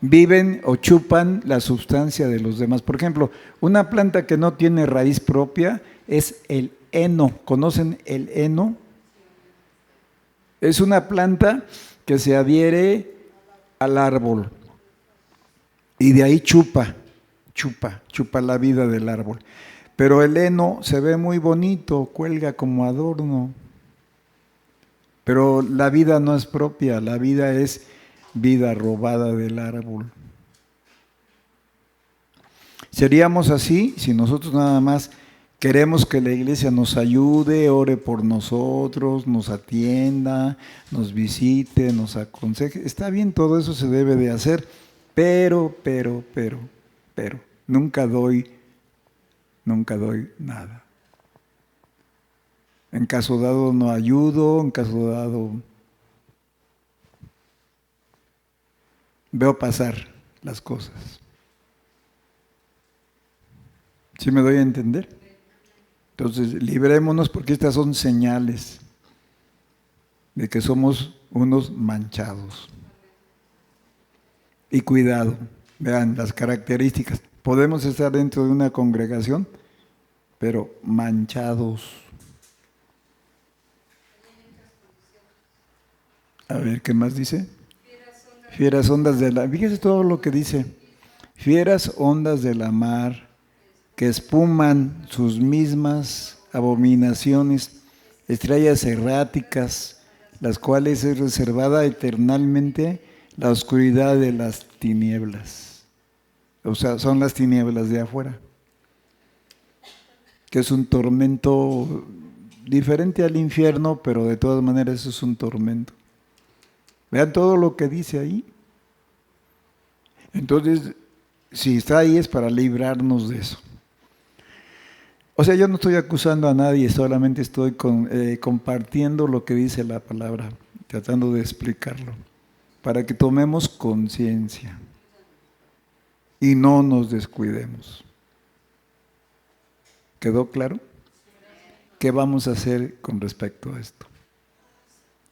Viven o chupan la sustancia de los demás. Por ejemplo, una planta que no tiene raíz propia es el heno. ¿Conocen el heno? Es una planta que se adhiere al árbol y de ahí chupa la vida del árbol. Pero el heno se ve muy bonito, cuelga como adorno. Pero la vida no es propia, la vida es vida robada del árbol. Seríamos así si nosotros nada más queremos que la iglesia nos ayude, ore por nosotros, nos atienda, nos visite, nos aconseje. Está bien, todo eso se debe de hacer, pero, nunca doy nada. En caso dado no ayudo, en caso dado veo pasar las cosas. ¿Sí me doy a entender? Entonces, librémonos porque estas son señales de que somos unos manchados. Y cuidado, vean las características. Podemos estar dentro de una congregación, pero manchados. A ver, ¿qué más dice? Fieras ondas de la... Fíjese todo lo que dice. Fieras ondas de la mar, que espuman sus mismas abominaciones, estrellas erráticas, las cuales es reservada eternalmente la oscuridad de las tinieblas. O sea, son las tinieblas de afuera, que es un tormento diferente al infierno, pero de todas maneras eso es un tormento. Vean todo lo que dice ahí. Entonces, si está ahí es para librarnos de eso. O sea, yo no estoy acusando a nadie, solamente estoy compartiendo lo que dice la palabra, tratando de explicarlo, para que tomemos conciencia y no nos descuidemos. ¿Quedó claro? ¿Qué vamos a hacer con respecto a esto?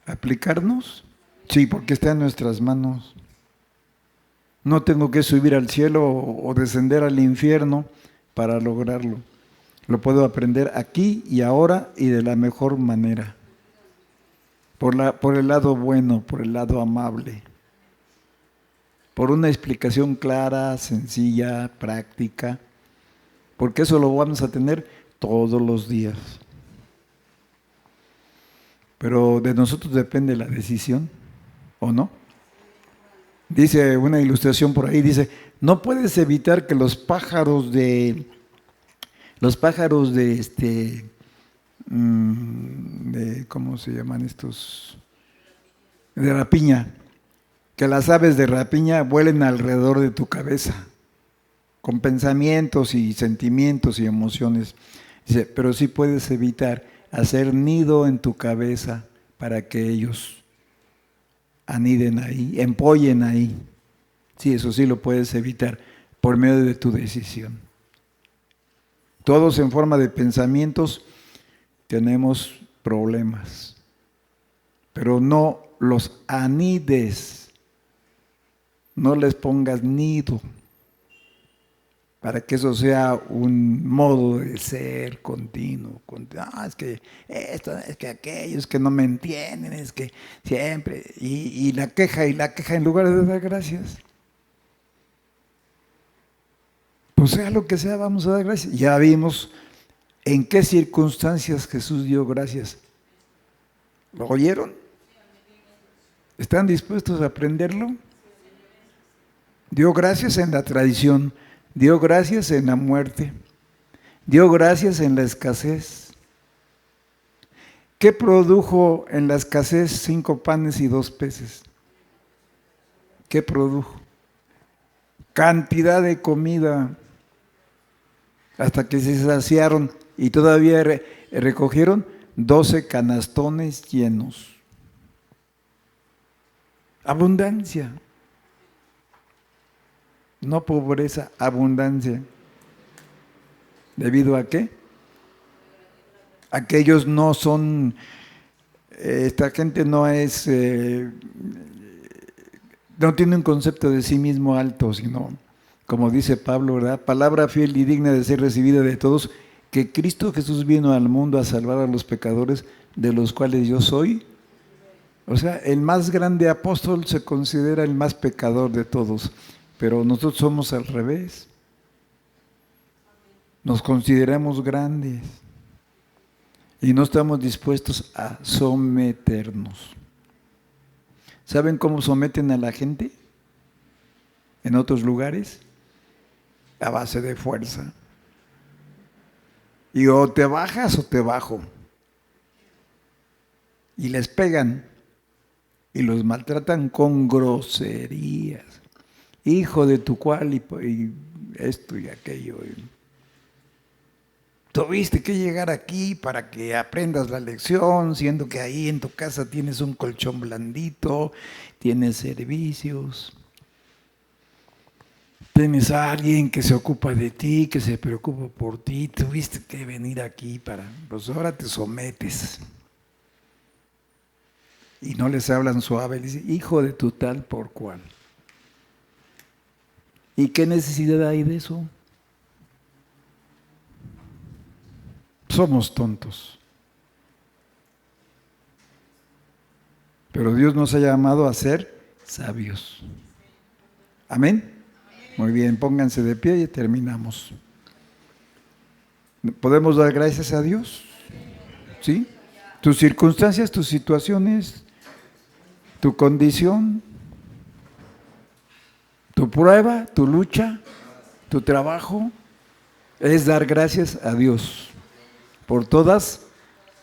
¿Aplicarnos? Sí, porque está en nuestras manos. No tengo que subir al cielo o descender al infierno para lograrlo. Lo puedo aprender aquí y ahora y de la mejor manera. Por el lado bueno, por el lado amable. Por una explicación clara, sencilla, práctica. Porque eso lo vamos a tener todos los días. Pero de nosotros depende la decisión, ¿o no? Dice una ilustración por ahí, dice, no puedes evitar que los pájaros de ¿cómo se llaman estos? De rapiña, que las aves de rapiña vuelen alrededor de tu cabeza, con pensamientos y sentimientos y emociones. Dice, pero sí puedes evitar hacer nido en tu cabeza para que ellos aniden ahí, empollen ahí. Sí, eso sí lo puedes evitar por medio de tu decisión. Todos en forma de pensamientos tenemos problemas, pero no los anides, no les pongas nido, para que eso sea un modo de ser continuo. Es que esto, es que aquello, es que no me entienden, es que siempre, y la queja en lugar de dar gracias. Pues sea lo que sea, vamos a dar gracias. Ya vimos en qué circunstancias Jesús dio gracias. ¿Lo oyeron? ¿Están dispuestos a aprenderlo? Dio gracias en la tradición, dio gracias en la muerte, dio gracias en la escasez. ¿Qué produjo en la escasez 5 panes y 2 peces? ¿Qué produjo? Cantidad de comida, hasta que se saciaron y todavía recogieron 12 canastones llenos. Abundancia. No pobreza, abundancia. ¿Debido a qué? Aquellos no son, esta gente no es, no tiene un concepto de sí mismo alto, sino, como dice Pablo, ¿verdad? Palabra fiel y digna de ser recibida de todos, que Cristo Jesús vino al mundo a salvar a los pecadores, de los cuales yo soy. O sea, el más grande apóstol se considera el más pecador de todos, pero nosotros somos al revés. Nos consideramos grandes y no estamos dispuestos a someternos. ¿Saben cómo someten a la gente en otros lugares? A base de fuerza. Y o te bajas o te bajo. Y les pegan y los maltratan con groserías. Hijo de tu cual y esto y aquello. Tuviste que llegar aquí para que aprendas la lección, siendo que ahí en tu casa tienes un colchón blandito, tienes servicios, tienes a alguien que se ocupa de ti, que se preocupa por ti. Tuviste que venir aquí pues ahora te sometes. Y no les hablan suave, les dicen, hijo de tu tal por cual. ¿Y qué necesidad hay de eso? Somos tontos. Pero Dios nos ha llamado a ser sabios. ¿Amén? Muy bien, pónganse de pie y terminamos. ¿Podemos dar gracias a Dios? ¿Sí? Tus circunstancias, tus situaciones, tu condición, tu prueba, tu lucha, tu trabajo, es dar gracias a Dios por todas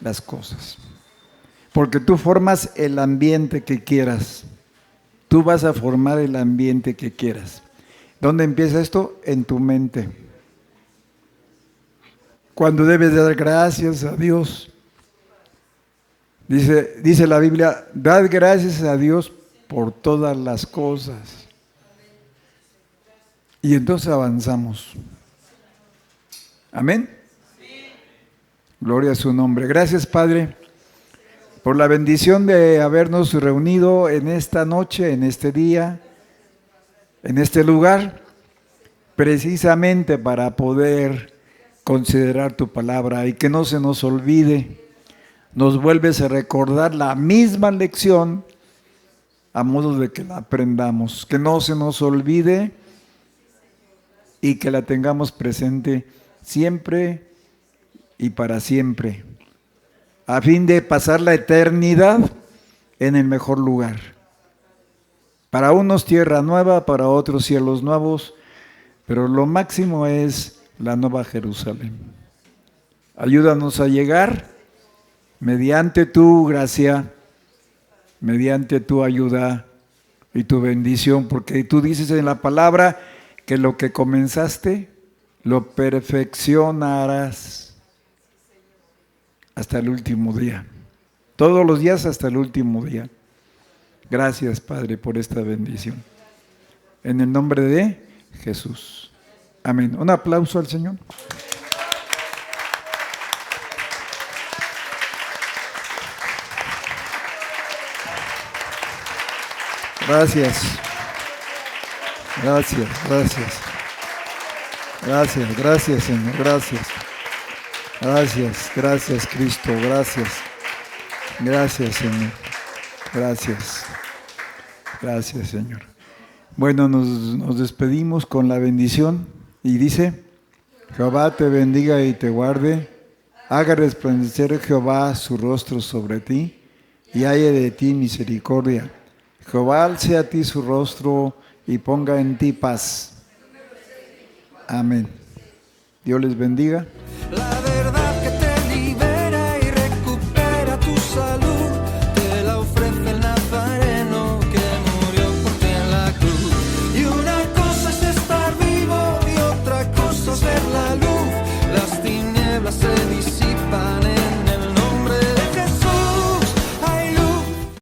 las cosas. Porque tú formas el ambiente que quieras. Tú vas a formar el ambiente que quieras. ¿Dónde empieza esto? En tu mente. Cuando debes de dar gracias a Dios. Dice la Biblia, dad gracias a Dios por todas las cosas. Y entonces avanzamos. Amén. Gloria a su nombre. Gracias, Padre, por la bendición de habernos reunido en esta noche, en este día, en este lugar, precisamente para poder considerar tu palabra y que no se nos olvide. Nos vuelves a recordar la misma lección a modo de que la aprendamos, que no se nos olvide y que la tengamos presente siempre y para siempre, a fin de pasar la eternidad en el mejor lugar. Para unos tierra nueva, para otros cielos nuevos, pero lo máximo es la Nueva Jerusalén. Ayúdanos a llegar mediante tu gracia, mediante tu ayuda y tu bendición, porque tú dices en la palabra que lo que comenzaste lo perfeccionarás hasta el último día. Todos los días hasta el último día. Gracias, Padre, por esta bendición. En el nombre de Jesús. Amén. Un aplauso al Señor. Gracias. Gracias, gracias. Gracias, gracias, Señor. Gracias. Gracias, gracias, Cristo. Gracias. Gracias, Señor. Gracias. Gracias, Señor. Bueno, nos despedimos con la bendición y dice: Jehová te bendiga y te guarde, haga resplandecer Jehová su rostro sobre ti y haya de ti misericordia. Jehová alce a ti su rostro y ponga en ti paz. Amén. Dios les bendiga.